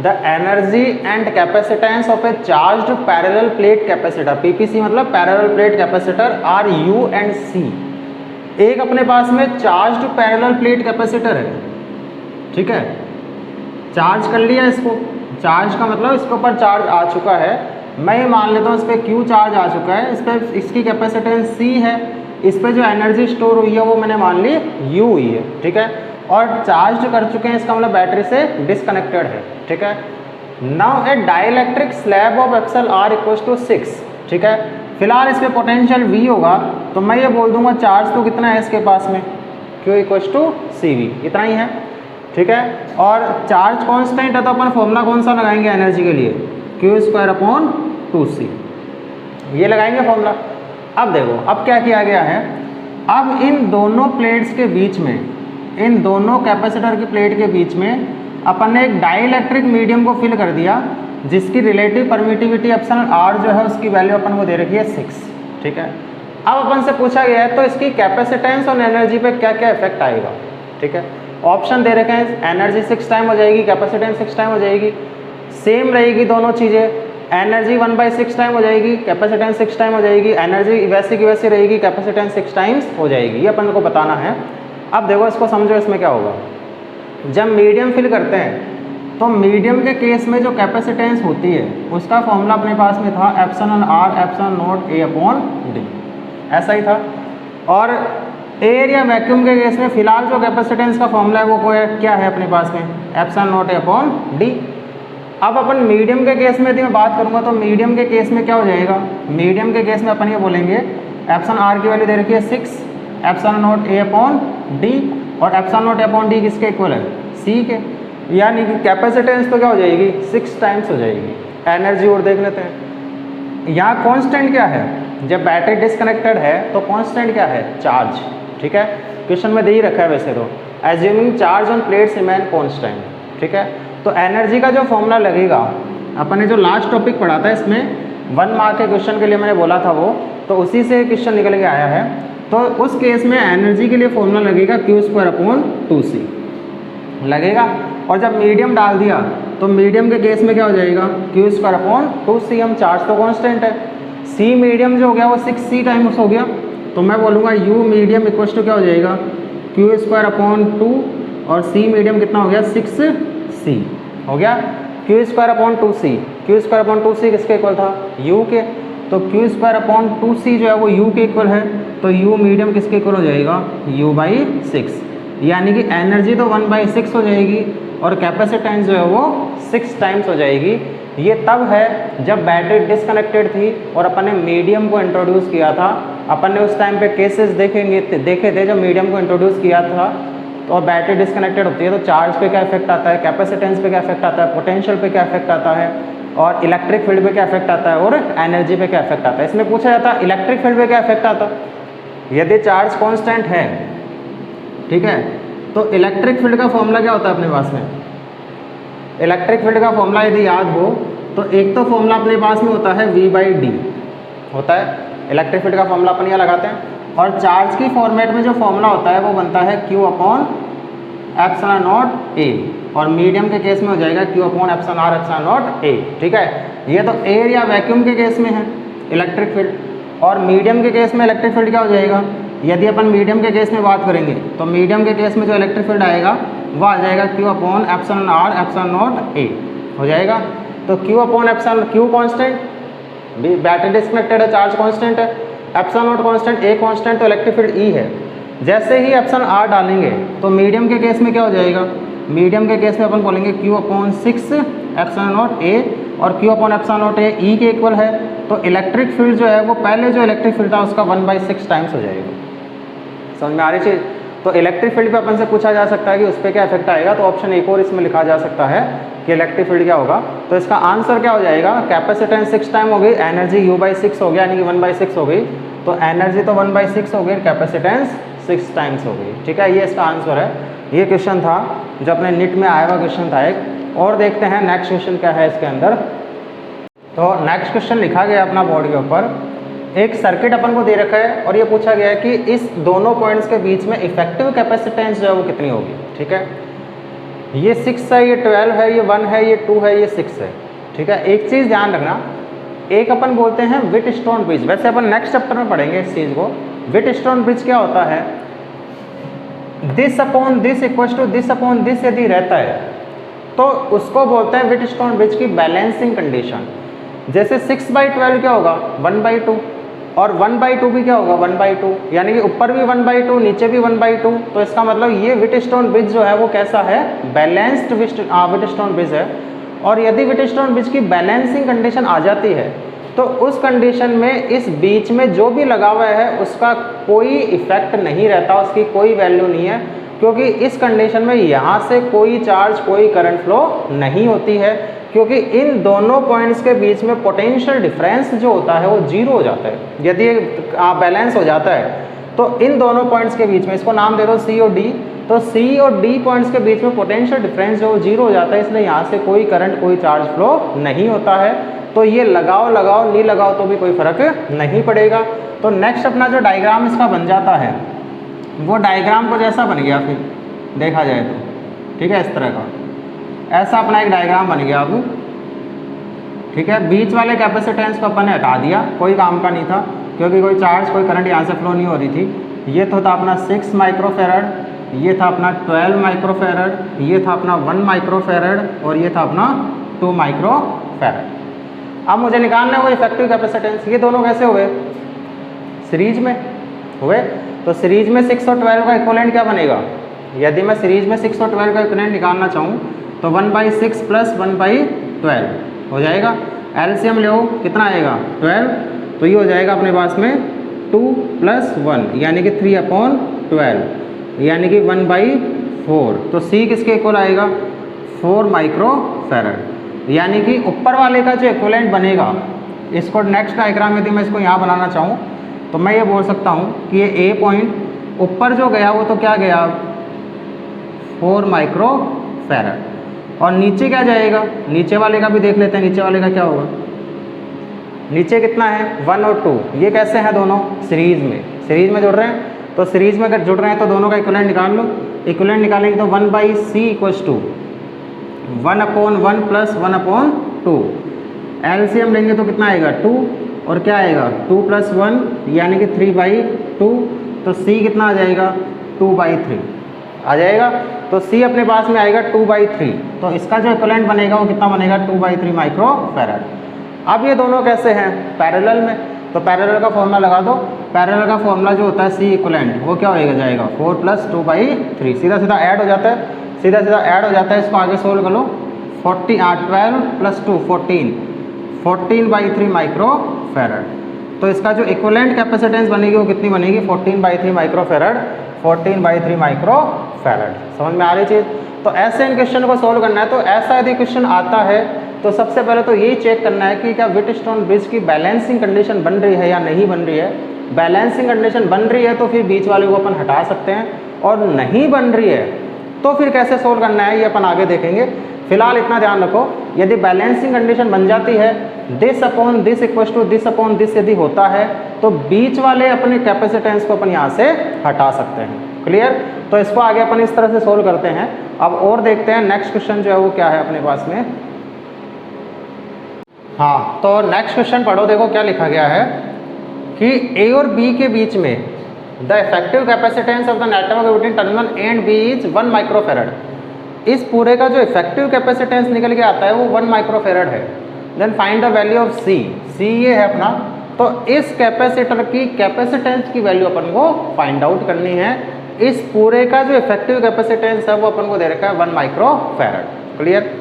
Speaker 1: The energy and capacitance of a charged parallel plate capacitor, PPC मतलब parallel plate capacitor, are U and C. एक अपने पास में चार्ज्ड पैरेलल प्लेट कैपेसिटर है, ठीक है, चार्ज कर लिया इसको, चार्ज का मतलब इसके ऊपर चार्ज आ चुका है, मैं ये मान लेता हूँ इस पर क्यू चार्ज आ चुका है, इस पर इसकी कैपेसिटेंस सी है, इस पर जो एनर्जी स्टोर हुई है वो मैंने मान ली यू हुई है, ठीक है, और चार्ज कर चुके हैं, इसका मतलब बैटरी से डिसकनेक्टेड है, ठीक है। Now a dielectric slab of epsilon R equal to 6, ठीक है। फिलहाल इस पर पोटेंशियल V होगा, तो मैं ये बोल दूंगा चार्ज तो कितना है इसके पास में, Q equal to C V, इतना ही है, ठीक है। और चार्ज कांस्टेंट है तो अपन फॉर्मूला कौन सा लगाएंगे एनर्जी के लिए, Q स्क्वायर अपॉन 2C, ये लगाएंगे फॉर्मूला। अब देखो अब क्या किया गया है, अब इन दोनों प्लेट्स के बीच में, इन दोनों कैपेसिटर की प्लेट के बीच में अपन ने एक डाइइलेक्ट्रिक मीडियम को फिल कर दिया, जिसकी रिलेटिव परमिटिविटी एप्सिलॉन आर जो है उसकी वैल्यू अपन को दे रखी है 6, ठीक है। अब अपन से पूछा गया है तो इसकी कैपेसिटेंस और एनर्जी पे क्या क्या इफेक्ट आएगा, ठीक है। ऑप्शन दे रखे हैं, एनर्जी 6 टाइम हो जाएगी, कैपेसिटेंस 6 टाइम हो जाएगी, सेम रहेगी दोनों चीज़ें, एनर्जी 1/6 टाइम हो जाएगी, कैपेसिटेंस 6 टाइम हो जाएगी, एनर्जी वैसी की वैसी रहेगी, कैपेसिटेंस 6 टाइम्स हो जाएगी, ये अपन को बताना है। अब देखो इसको समझो, इसमें क्या होगा, जब मीडियम फिल करते हैं तो मीडियम के केस में जो कैपेसिटेंस होती है उसका फॉर्मूला अपने पास में था epsilon R epsilon naught A upon D, ऐसा ही था। और एयर या वैक्यूम के केस में फिलहाल जो कैपेसिटेंस का फॉर्मूला है वो क्या है अपने पास में, epsilon naught A upon D. अब अपन मीडियम के केस में यदि मैं बात करूँगा तो मीडियम के केस में क्या हो जाएगा, मीडियम के केस में अपन ये बोलेंगे एप्सिलॉन आर की वैल्यू दे रखी है 6, epsilon naught A upon D, और epsilon naught A upon D किसके इक्वल है, सी के, यानी कि कैपेसिटेंस तो क्या हो जाएगी 6 टाइम्स हो जाएगी। एनर्जी और देख लेते हैं, यहाँ कांस्टेंट क्या है, जब बैटरी डिसकनेक्टेड है तो कांस्टेंट क्या है, चार्ज, ठीक है, क्वेश्चन में दे ही रखा है वैसे तो, assuming charge on plates remain constant, ठीक है। तो एनर्जी का जो फॉर्मूला लगेगा, अपन ने जो लास्ट टॉपिक पढ़ा था इसमें 1 मार्क के क्वेश्चन के लिए मैंने बोला था वो, तो उसी से क्वेश्चन निकल के आया है। तो उस केस में एनर्जी के लिए फॉर्मूला लगेगा Q स्क्वायर अपॉन 2C लगेगा, और जब मीडियम डाल दिया तो मीडियम के केस में क्या हो जाएगा, Q स्क्वायर अपॉन 2C, हम चार्ज तो कांस्टेंट है, C मीडियम जो हो गया वो 6C टाइम्स हो गया, तो मैं बोलूँगा U मीडियम इक्वल टू क्या हो जाएगा, Q स्क्वायर अपॉन 2 और C मीडियम कितना हो गया 6C हो गया, Q square upon 2C, Q square upon 2C किसके इक्वल था, U के, तो Q स्क्वायर अपॉन 2C जो है वो U के इक्वल है, तो U मीडियम किसके इक्वल हो जाएगा, U/6, यानी कि एनर्जी तो 1/6 हो जाएगी और कैपेसिटेंस जो है वो 6 टाइम्स हो जाएगी। ये तब है जब बैटरी डिसकनेक्टेड थी और अपन ने मीडियम को इंट्रोड्यूस किया था। अपन ने उस टाइम पे केसेस देखे थे जब मीडियम को इंट्रोड्यूस किया था तो और बैटरी डिसकनेक्टेड होती है तो चार्ज पे क्या इफेक्ट आता है, कैपेसिटेंस पे क्या इफेक्ट आता है, पोटेंशियल पे क्या इफेक्ट आता है, और इलेक्ट्रिक फील्ड पे क्या इफेक्ट आता है, और एनर्जी पे क्या इफेक्ट आता है। इसमें पूछा जाता है इलेक्ट्रिक फील्ड पे क्या इफेक्ट आता है, यदि चार्ज कांस्टेंट है, ठीक है, तो इलेक्ट्रिक फील्ड का फॉर्मूला क्या होता है अपने पास में, इलेक्ट्रिक फील्ड का फॉर्मूला यदि याद हो तो एक तो फॉर्मूला अपने पास में होता है V/D होता है, इलेक्ट्रिक फील्ड का फॉर्मूला अपन यहाँ लगाते हैं, और चार्ज की फॉर्मेट में जो फॉर्मूला होता है वो बनता है Q upon epsilon naught A, और मीडियम के केस में हो जाएगा Q upon epsilon R epsilon naught A, ठीक है। ये तो एयर या वैक्यूम के केस में है इलेक्ट्रिक फील्ड, और मीडियम के केस में इलेक्ट्रिक फील्ड क्या हो जाएगा, यदि अपन मीडियम के केस में बात करेंगे तो मीडियम के केस में जो इलेक्ट्रिक फील्ड आएगा वो आ जाएगा Q upon epsilon R epsilon naught A हो जाएगा। तो Q upon epsilon, Q constant, battery disconnected है, चार्ज कांस्टेंट है, epsilon not constant, A constant, तो इलेक्ट्रिक फील्ड E है। जैसे ही एप्सिलॉन R डालेंगे तो मीडियम के केस में क्या हो जाएगा, मीडियम के केस में अपन बोलेंगे Q upon 6 epsilon naught A, और Q upon epsilon naught A E के इक्वल है, तो इलेक्ट्रिक फील्ड जो है वो पहले जो इलेक्ट्रिक फील्ड था उसका 1/6 टाइम्स हो जाएगा। समझ में आ रही चीज़। तो इलेक्ट्रिक फील्ड पे अपन से पूछा जा सकता है कि उस पर क्या इफेक्ट आएगा, तो ऑप्शन एक और इसमें लिखा जा सकता है कि इलेक्ट्रिक फील्ड क्या होगा। तो इसका आंसर क्या हो जाएगा, कैपेसिटेंस 6 टाइम हो गई, एनर्जी U/6 हो गया, यानी कि 1/6 हो गई। तो एनर्जी तो 1/6 हो गई, कैपेसिटेंस 6 टाइम्स हो गई। ठीक है, ये इसका आंसर है। ये क्वेश्चन था जो अपने नीट में आया हुआ क्वेश्चन था एक। और देखते हैं नेक्स्ट क्वेश्चन क्या है इसके अंदर। तो नेक्स्ट क्वेश्चन लिखा गया अपना बोर्ड के ऊपर, एक सर्किट अपन को दे रखा है और ये पूछा गया है कि इस दोनों पॉइंट्स के बीच में इफेक्टिव कैपेसिटेंस जो है वो कितनी होगी। ठीक है, ये 6 है, ये 12 है, ये 1 है, ये 2 है, ये 6 है। ठीक है, एक चीज़ ध्यान रखना, एक अपन बोलते हैं व्हिटस्टोन ब्रिज, वैसे अपन नेक्स्ट चैप्टर में पढ़ेंगे इस चीज़ को। व्हिटस्टोन ब्रिज क्या होता है, this upon this equals to this upon this यदि रहता है तो उसको बोलते हैं व्हिटस्टोन ब्रिज की बैलेंसिंग कंडीशन। जैसे 6/12 क्या होगा, 1/2, और 1/2 भी क्या होगा, 1/2, यानी कि ऊपर भी 1/2 नीचे भी 1/2। तो इसका मतलब ये व्हिटस्टोन ब्रिज जो है वो कैसा है, बैलेंस्ड व्हिटस्टोन ब्रिज है। और यदि व्हिटस्टोन ब्रिज की बैलेंसिंग कंडीशन आ जाती है तो उस कंडीशन में इस बीच में जो भी लगा हुआ है उसका कोई इफेक्ट नहीं रहता, उसकी कोई वैल्यू नहीं है, क्योंकि इस कंडीशन में यहाँ से कोई चार्ज कोई करंट फ्लो नहीं होती है, क्योंकि इन दोनों पॉइंट्स के बीच में पोटेंशियल डिफरेंस जो होता है वो जीरो हो जाता है। यदि बैलेंस हो जाता है तो इन दोनों पॉइंट्स के बीच में, इसको नाम दे दो C और D, तो C और D पॉइंट्स के बीच में पोटेंशियल डिफरेंस जो जीरो हो जाता है, इसलिए यहाँ से कोई करंट कोई चार्ज फ्लो नहीं होता है। तो ये लगाओ नहीं लगाओ तो भी कोई फर्क नहीं पड़ेगा। तो नेक्स्ट अपना जो डायग्राम इसका बन जाता है वो डायग्राम को जैसा बन गया फिर देखा जाए तो, ठीक है, इस तरह का ऐसा अपना एक डायग्राम बन गया अब। ठीक है, बीच वाले कैपेसिटेंस को अपन ने हटा दिया, कोई काम का नहीं था, क्योंकि कोई चार्ज कोई करंट यहाँ से फ्लो नहीं हो रही थी। ये तो था अपना 6 माइक्रोफेरड, ये था अपना 12 माइक्रोफेरड, ये था अपना 1 माइक्रोफेरड और ये था अपना 2 माइक्रोफेरड। अब मुझे निकालना है वो इफेक्टिव कैपेसिटेंस। ये दोनों कैसे हुए, सीरीज में हुए। तो सीरीज में 6 और 12 का इक्विवेलेंट क्या बनेगा, यदि मैं सीरीज में 6 और 12 का इक्विवेलेंट निकालना चाहूँ तो 1/6 + 1/12 हो जाएगा। एलसीएम लो, कितना आएगा, 12। तो ये हो जाएगा अपने पास में 2 + 1 यानी कि 3/12 यानी कि 1/4। तो C किसके इक्वल आएगा, 4 माइक्रोफेरड। यानी कि ऊपर वाले का जो इक्विवेलेंट बनेगा, इसको नेक्स्ट डायग्राम यदि मैं इसको यहाँ बनाना चाहूँ तो मैं ये बोल सकता हूँ कि ये A पॉइंट ऊपर जो गया वो तो क्या गया, 4 माइक्रोफेरड। और नीचे क्या जाएगा, नीचे वाले का भी देख लेते हैं, नीचे वाले का क्या होगा, नीचे कितना है, 1 और 2। ये कैसे हैं दोनों, सीरीज में जुड़ रहे हैं। तो सीरीज में अगर जुड़ रहे हैं तो दोनों का इक्विवेलेंट निकाल लो। इक्विवेलेंट निकालेंगे तो 1/C = 1/1 + 1/2। एलसीएम लेंगे तो कितना आएगा, 2, और क्या आएगा 2 + 1 यानी कि 3/2। तो C कितना आ जाएगा, 2/3 आ जाएगा। तो C अपने पास में आएगा 2/3। तो इसका जो इक्विवेलेंट बनेगा वो कितना बनेगा, 2/3 माइक्रोफेरड। अब ये दोनों कैसे हैं, पैरेलल में। तो पैरेलल का फॉर्मूला लगा दो। पैरेलल का फॉर्मूला जो होता है C इक्विवेलेंट वो क्या होएगा, जाएगा 4 + 2/3, सीधा ऐड हो जाता है, सीधा ऐड हो जाता है। इसको आगे सोल्व कर लो, 12 + 2 14/3 माइक्रोफेरड। तो इसका जो इक्विवेलेंट कैपेसिटेंस बनेगी वो कितनी बनेगी, 14/3 माइक्रोफेरड, 14/3 माइक्रोफेरड। समझ में आ रही चीज़। तो ऐसे इन क्वेश्चन को सोल्व करना है। तो ऐसा यदि क्वेश्चन आता है तो सबसे पहले तो यही चेक करना है कि क्या व्हिटस्टोन ब्रिज की बैलेंसिंग कंडीशन बन रही है या नहीं बन रही है। बैलेंसिंग कंडीशन बन रही है तो फिर बीच वाले को अपन हटा सकते हैं, और नहीं बन रही है तो फिर कैसे सोल्व करना है ये अपन आगे देखेंगे। फिलहाल इतना ध्यान रखो, यदि बैलेंसिंग कंडीशन बन जाती है, this upon this equals to this upon this यदि होता है तो बीच वाले अपने कैपेसिटेंस को अपन यहाँ से हटा सकते हैं। क्लियर। तो इसको आगे अपन इस तरह से सोल्व करते हैं। अब और देखते हैं नेक्स्ट क्वेश्चन जो है वो क्या है अपने पास में। हाँ, तो नेक्स्ट क्वेश्चन पढ़ो, देखो क्या लिखा गया है कि A और B के बीच में the effective capacitance of the network between terminal A and B is 1 microfarad. इस पूरे का जो इफेक्टिव कैपेसिटेंस निकल के आता है वो 1 माइक्रोफेरड है। Then find the value of C। C ये है अपना, तो इस कैपेसिटर की कैपेसिटेंस की वैल्यू अपन को फाइंड आउट करनी है। इस पूरे का जो इफेक्टिव कैपेसिटेंस है वो अपन को दे रखा है 1 माइक्रोफेरड। क्लियर।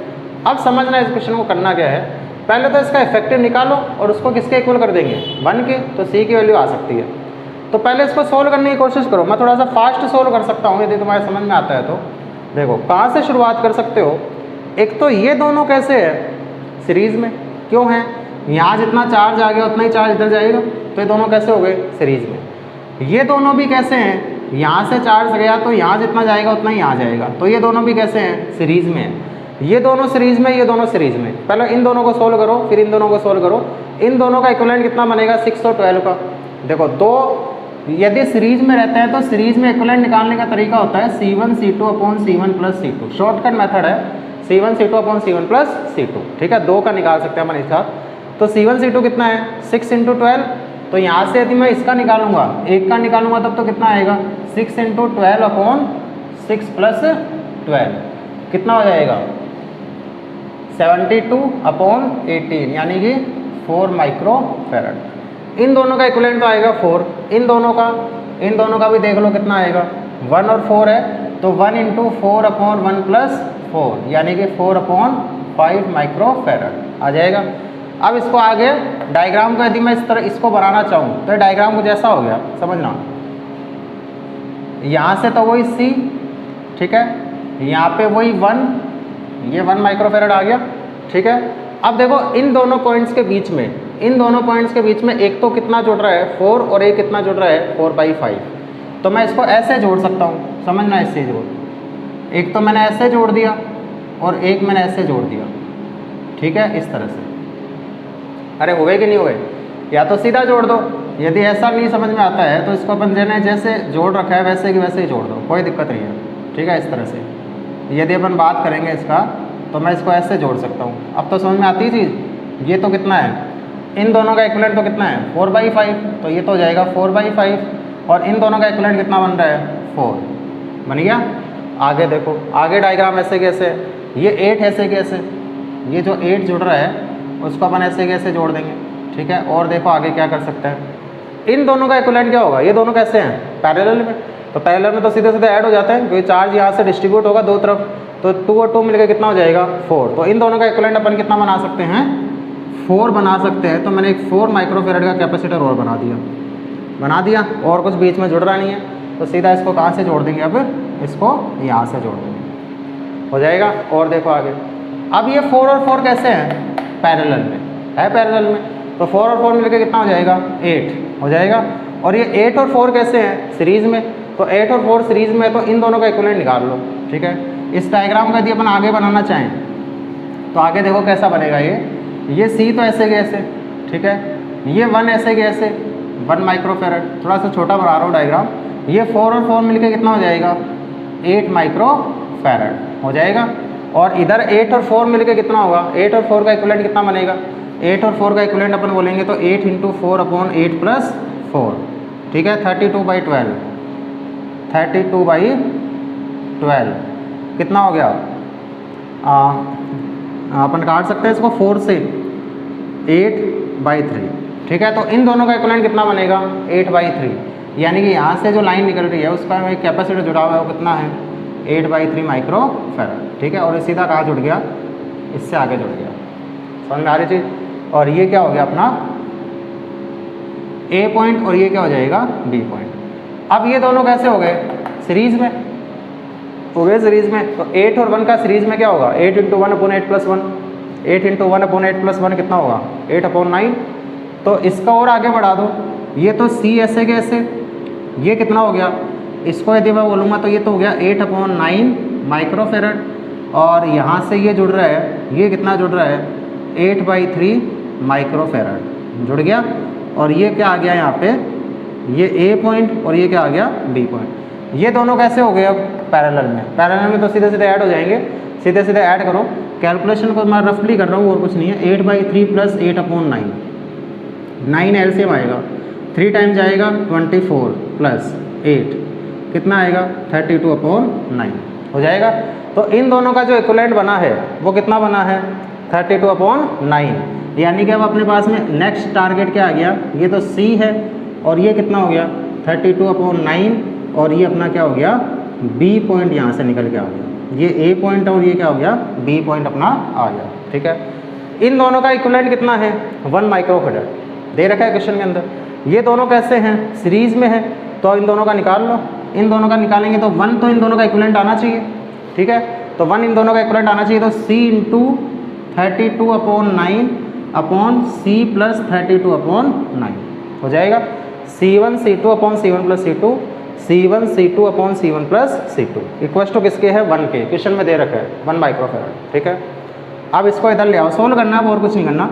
Speaker 1: अब समझना इस क्वेश्चन को करना क्या है, पहले तो इसका इफेक्टिव निकालो और उसको किसके इक्वल कर देंगे, 1 के। तो C की वैल्यू आ सकती है। तो पहले इसको सोल्व करने की कोशिश करो। मैं थोड़ा सा फास्ट सोल्व कर सकता हूँ यदि तुम्हारे समझ में आता है तो। देखो कहाँ से शुरुआत कर सकते हो, एक तो ये दोनों कैसे है सीरीज़ में, क्यों है, यहाँ जितना चार्ज आ गया उतना ही चार्ज इधर जाएगा, तो ये दोनों कैसे हो गए सीरीज़ में। ये दोनों भी कैसे हैं, यहाँ से चार्ज गया तो यहाँ जितना जाएगा उतना ही यहाँ जाएगा, तो ये दोनों भी कैसे हैं सीरीज़ में है। ये दोनों सीरीज़ में, ये दोनों सीरीज़ में। पहले इन दोनों को सोल्व करो, फिर इन दोनों को सोल्व करो। इन दोनों का इक्विवेलेंट कितना बनेगा 6 और 12 का। देखो दो यदि सीरीज़ में रहते हैं तो सीरीज़ में इक्विवेलेंट निकालने का तरीका होता है C1 C2 upon C1 plus C2। Shortcut method है C1 C2 upon C1 plus C2। ठीक है, दो का निकाल सकते हैं अपन इसका। तो C1 C2 कितना है 6 × 12। तो यहाँ से यदि मैं इसका निकालूंगा, एक का निकालूंगा तब तो कितना आएगा 6 × 12 अपॉन 6 प्लस 12 कितना हो जाएगा 72 अपॉन 18 यानी कि 4 माइक्रो फैरड। इन दोनों का इक्विवेलेंट तो आएगा 4। इन दोनों का भी देख लो कितना आएगा 1 और 4 है, तो 1 × 4 अपॉन 1 प्लस 4 यानी कि 4 अपॉन 5 माइक्रो फैरड आ जाएगा। अब इसको आगे डायग्राम को यदि मैं इस तरह इसको बनाना चाहूँ तो डायग्राम कुछ ऐसा हो गया, समझना। यहाँ से तो वही C, ठीक है, यहाँ पे वही 1, ये 1 माइक्रो फैरड आ गया। ठीक है, अब देखो इन दोनों पॉइंट्स के बीच में, इन दोनों पॉइंट्स के बीच में एक तो कितना जुड़ रहा है 4 और एक कितना जुड़ रहा है 4/5। तो मैं इसको ऐसे जोड़ सकता हूँ, समझना इससे जोड़। एक तो मैंने ऐसे जोड़ दिया और एक मैंने ऐसे जोड़ दिया। ठीक है, इस तरह से। अरे हुए कि नहीं हुए, या तो सीधा जोड़ दो, यदि ऐसा नहीं समझ में आता है तो इसको अपन ने जैसे जोड़ रखा है वैसे कि वैसे ही जोड़ दो, कोई दिक्कत नहीं है। ठीक है, इस तरह से यदि अपन बात करेंगे इसका तो मैं इसको ऐसे जोड़ सकता हूँ। अब तो समझ में आती है चीज़। ये तो कितना है, इन दोनों का इक्विवेलेंट तो कितना है 4/5, तो ये तो हो जाएगा 4/5 और इन दोनों का इक्विवेलेंट कितना बन रहा है 4 बन गया। आगे देखो, आगे डायग्राम ऐसे कैसे, ये 8 ऐसे कैसे, ये जो 8 जुड़ रहा है उसको अपन ऐसे कैसे जोड़ देंगे। ठीक है, और देखो आगे क्या कर सकते हैं, इन दोनों का इक्विवेलेंट क्या होगा, ये दोनों कैसे हैं पैरेलल में, तो पैरेलल में तो सीधे सीधे ऐड हो जाते हैं क्योंकि चार्ज यहाँ से डिस्ट्रीब्यूट होगा दो तरफ, तो 2 और 2 मिलकर कितना हो जाएगा 4। तो इन दोनों का इक्विवेलेंट अपन कितना बना सकते हैं 4 बना सकते हैं। तो मैंने एक 4 माइक्रोफेरेड का कैपेसिटर और बना दिया और कुछ बीच में जुड़ रहा नहीं है, तो सीधा इसको कहाँ से जोड़ देंगे, अब इसको यहाँ से जोड़ देंगे, हो जाएगा। और देखो आगे, अब ये 4 और 4 कैसे हैं पैरेलल में, है पैरेलल में, तो 4 और 4 मिलकर कितना हो जाएगा 8 हो जाएगा। और ये 8 और 4 कैसे हैं सीरीज़ में, तो 8 और 4 सीरीज़ में है, तो इन दोनों का इक्विवेलेंट निकाल लो। ठीक है, इस डायग्राम का यदि अपन आगे बनाना चाहें तो आगे देखो कैसा बनेगा। ये C तो ऐसे के ऐसे, ठीक है, ये 1 ऐसे के ऐसे 1 माइक्रोफेरेड, थोड़ा सा छोटा बना रहा हूँ डायग्राम। ये 4 और 4 मिलकर कितना हो जाएगा 8 माइक्रोफेरेड हो जाएगा। और इधर 8 और 4 मिलकर कितना होगा, 8 और 4 का इक्विवेलेंट कितना बनेगा, 8 और 4 का इक्विवेलेंट अपन बोलेंगे तो 8 × 4 अपॉन 8 प्लस 4। ठीक है, 32/12, 32/12 कितना हो गया, अपन काट सकते हैं इसको 4 से 8/3। ठीक है, तो इन दोनों का इक्विवेलेंट कितना बनेगा 8/3, यानी कि यहाँ से जो लाइन निकल रही है उसका एक कैपेसिटर जुड़ा हुआ है, वो कितना है 8/3 माइक्रोफेरेड। ठीक है, और ये सीधा कहाँ जुड़ गया, इससे आगे जुड़ गया, समझ में आ रही चीज़। और ये क्या हो गया अपना A पॉइंट और ये क्या हो जाएगा B पॉइंट। अब ये दोनों कैसे हो गए सीरीज़ में, हो गए सीरीज़ में। तो 8 और 1 का सीरीज़ में क्या होगा 8 × 1 अपॉन 8 प्लस 1, 8 × 1 अपॉन 8 प्लस 1 कितना होगा 8/9। तो इसका और आगे बढ़ा दो, ये तो C ऐसे के ऐसे, ये कितना हो गया, इसको यदि मैं बोलूँगा तो ये तो हो गया 8/9 माइक्रोफेरेड। और यहाँ से ये जुड़ रहा है, ये कितना जुड़ रहा है 8/3 माइक्रोफेरेड जुड़ गया। और ये क्या आ गया यहाँ पे, ये A पॉइंट और ये क्या आ गया B पॉइंट। ये दोनों कैसे हो गए अब पैरेलल में तो सीधे सीधे ऐड हो जाएंगे, सीधे सीधे ऐड करो। कैलकुलेशन को मैं रफली कर रहा हूँ और कुछ नहीं है। 8/3 प्लस 8/9, 9 एलसीएम आएगा, 3 टाइम्स जाएगा 24 प्लस 8 कितना आएगा 32/9 हो जाएगा। तो इन दोनों का जो इक्विवेलेंट बना है वो कितना बना है 32/9, यानी कि अब अपने पास में नेक्स्ट टारगेट क्या आ गया, ये तो C है और ये कितना हो गया 32/9 और ये अपना क्या हो गया B पॉइंट यहाँ से निकल के आ गया, ये A पॉइंट और ये क्या हो गया B पॉइंट अपना आ गया। ठीक है, इन दोनों का इक्विवेलेंट कितना है 1 माइक्रोफेरेड दे रखा है क्वेश्चन के अंदर। ये दोनों कैसे हैं, सीरीज में है, तो इन दोनों का निकाल लो। इन दोनों का निकालेंगे तो 1 तो इन दोनों का इक्विवेलेंट आना चाहिए, ठीक है, तो 1 इन दोनों का इक्विवेलेंट आना चाहिए, तो c into 32/9 upon c plus 32/9 हो जाएगा C1 C2 upon C1 plus C2, C1 C2 upon C1 plus C2 equal to किसके है 1 के, क्वेश्चन में दे रखा है 1 माइक्रोफेराड, ठीक है। अब इसको इधर ले आओ, सोल्व करना है, और कुछ नहीं करना।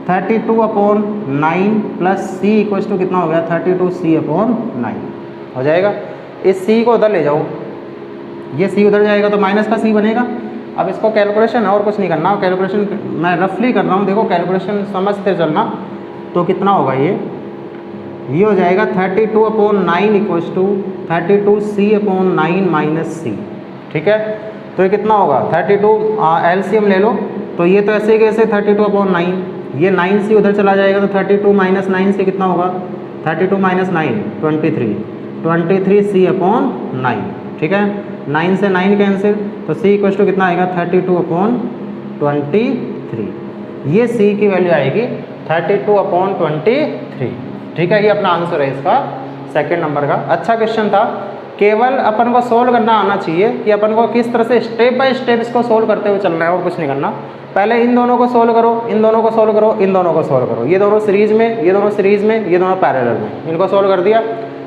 Speaker 1: 32/9 प्लस c इक्वल टू कितना हो गया 32c/9 हो जाएगा। इस c को उधर ले जाओ, ये c उधर जाएगा तो माइनस का c बनेगा। अब इसको कैलकुलेशन है और कुछ नहीं करना, कैलकुलेशन मैं रफली कर रहा हूँ, देखो कैलकुलेशन समझते चलना। तो कितना होगा ये हो जाएगा 32/9 equal to 32c/9 minus c, ठीक है। तो ये कितना होगा 32 एलसीएम ले लो, तो ये तो ऐसे कैसे 32/9, ये 9c उधर चला जाएगा तो 32 माइनस 9 से कितना होगा 32 माइनस 9 23c/9, ठीक है। 9 से 9 कैंसिल, तो c इक्वल टू कितना आएगा 32/23, ये c की वैल्यू आएगी 32/23, ठीक है। ये अपना आंसर है इसका सेकंड नंबर का। अच्छा क्वेश्चन था, केवल अपन को सोल्व करना आना चाहिए कि अपन को किस तरह से स्टेप बाय स्टेप इसको सोल्व करते हुए चलना है, और कुछ नहीं करना। पहले इन दोनों को सोल्व करो, इन दोनों को सोल्व करो, इन दोनों को सोल्व करो, ये दोनों सीरीज में, ये दोनों सीरीज में, ये दोनों पैरेलल में, इनको सोल्व कर दिया।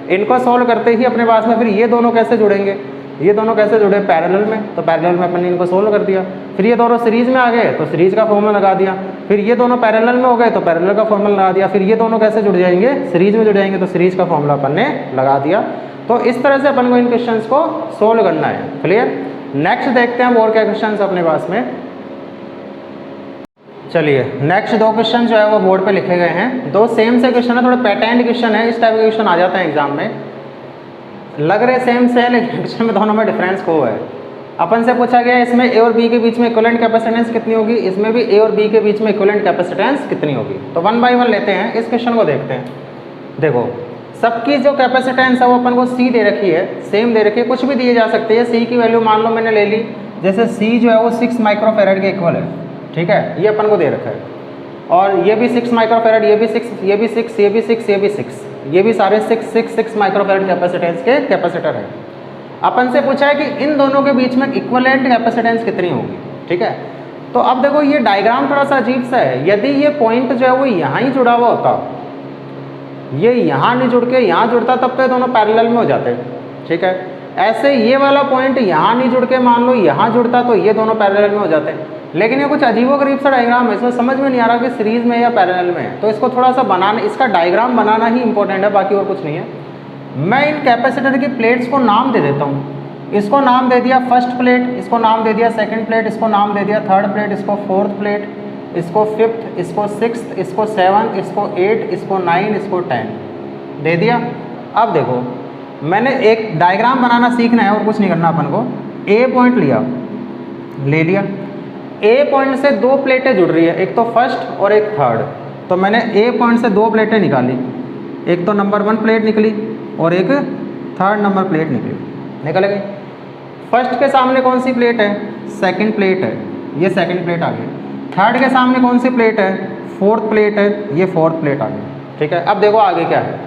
Speaker 1: इनको सोल्व करते ही अपने पास में फिर ये दोनों कैसे जुड़ेंगे, ये दोनों कैसे जुड़े पैरेलल में, तो पैरेलल में अपन ने इनको सोल्व कर दिया। फिर ये दोनों सीरीज में आ गए तो सीरीज का फॉर्मूला लगा दिया, फिर ये दोनों पैरेलल में हो गए तो पैरेलल का फॉर्मूला लगा दिया, फिर ये दोनों कैसे जुड़ जाएंगे, सीरीज में जुड़ जाएंगे, तो सीरीज का फॉर्मूला अपन ने लगा दिया। तो इस तरह से अपन को इन क्वेश्चंस को सोल्व करना है, क्लियर। नेक्स्ट देखते हैं और क्या क्वेश्चंस अपने पास में। चलिए नेक्स्ट दो क्वेश्चन जो है वो बोर्ड पे लिखे गए हैं, दो सेम से क्वेश्चन है, थोड़े पैटर्न क्वेश्चन है, इस टाइप के क्वेश्चन आ जाते हैं एग्जाम में, लग रहे सेम से है लेकिन क्वेश्चन में दोनों में डिफरेंस को है। अपन से पूछा गया इसमें ए और बी के बीच में इक्विवेलेंट कैपेसिटेंस कितनी होगी, इसमें भी ए और बी के बीच में इक्विवेलेंट कैपेसिटेंस कितनी होगी। तो 1 बाय 1 लेते हैं, इस क्वेश्चन को देखते हैं। देखो सबकी जो कैपेसिटेंस है वो अपन को सी दे रखी है, सेम दे रखी है, कुछ भी दिए जा सकते हैं। सी की वैल्यू मान लो मैंने ले ली, जैसे सी जो है वो 6 माइक्रोफेराड के इक्वल है, ठीक है, ये अपन को दे रखा है, और ये भी 6 माइक्रोफेराड, ये भी 6, ये भी 6, ये भी 6, ये भी 6, ये भी सारे 6 माइक्रोफेराड कैपेसिटेंस के कैपेसिटर है। अपन से पूछा है कि इन दोनों के बीच में इक्विवेलेंट कैपेसिटेंस कितनी होगी, ठीक है। तो अब देखो ये डायग्राम थोड़ा सा अजीब सा है, यदि ये पॉइंट जो है वो यहाँ ही जुड़ा हुआ होता, ये यहाँ नहीं जुड़ के यहाँ जुड़ता, तब तो ये दोनों पैरेलल में हो जाते, ठीक है। ऐसे ये वाला पॉइंट यहाँ नहीं जुड़ के मान लो यहाँ जुड़ता, तो ये दोनों पैरेलल में हो जाते। लेकिन ये कुछ अजीबोगरीब सा डायग्राम है, इसमें समझ में नहीं आ रहा कि सीरीज में या पैरेलल में है, तो इसको थोड़ा सा बनाने, इसका डायग्राम बनाना ही इंपॉर्टेंट है, बाकी और कुछ नहीं है। मैं इन कैपेसिटर की प्लेट्स को नाम दे देता हूँ। इसको नाम दे दिया फर्स्ट प्लेट, इसको नाम दे दिया सेकंड प्लेट, इसको नाम दे दिया थर्ड प्लेट, इसको फोर्थ प्लेट, इसको फिफ्थ, इसको सिक्स्थ, इसको सेवन्थ, इसको 8, इसको 9, इसको 10 दे दिया। अब देखो मैंने एक डायग्राम बनाना सीखना है और कुछ नहीं करना अपन को। ए पॉइंट लिया, ले लिया, ए पॉइंट से दो प्लेटें जुड़ रही है, एक तो फर्स्ट और एक थर्ड। तो मैंने ए पॉइंट से दो प्लेटें निकाली, एक तो नंबर 1 प्लेट निकली और एक थर्ड नंबर प्लेट निकली, निकल गई। फर्स्ट के सामने कौन सी प्लेट है, सेकंड प्लेट है, ये सेकंड प्लेट आ गई। थर्ड के सामने कौन सी प्लेट है, फोर्थ प्लेट है, ये फोर्थ प्लेट आ गई, ठीक है। अब देखो आगे क्या है,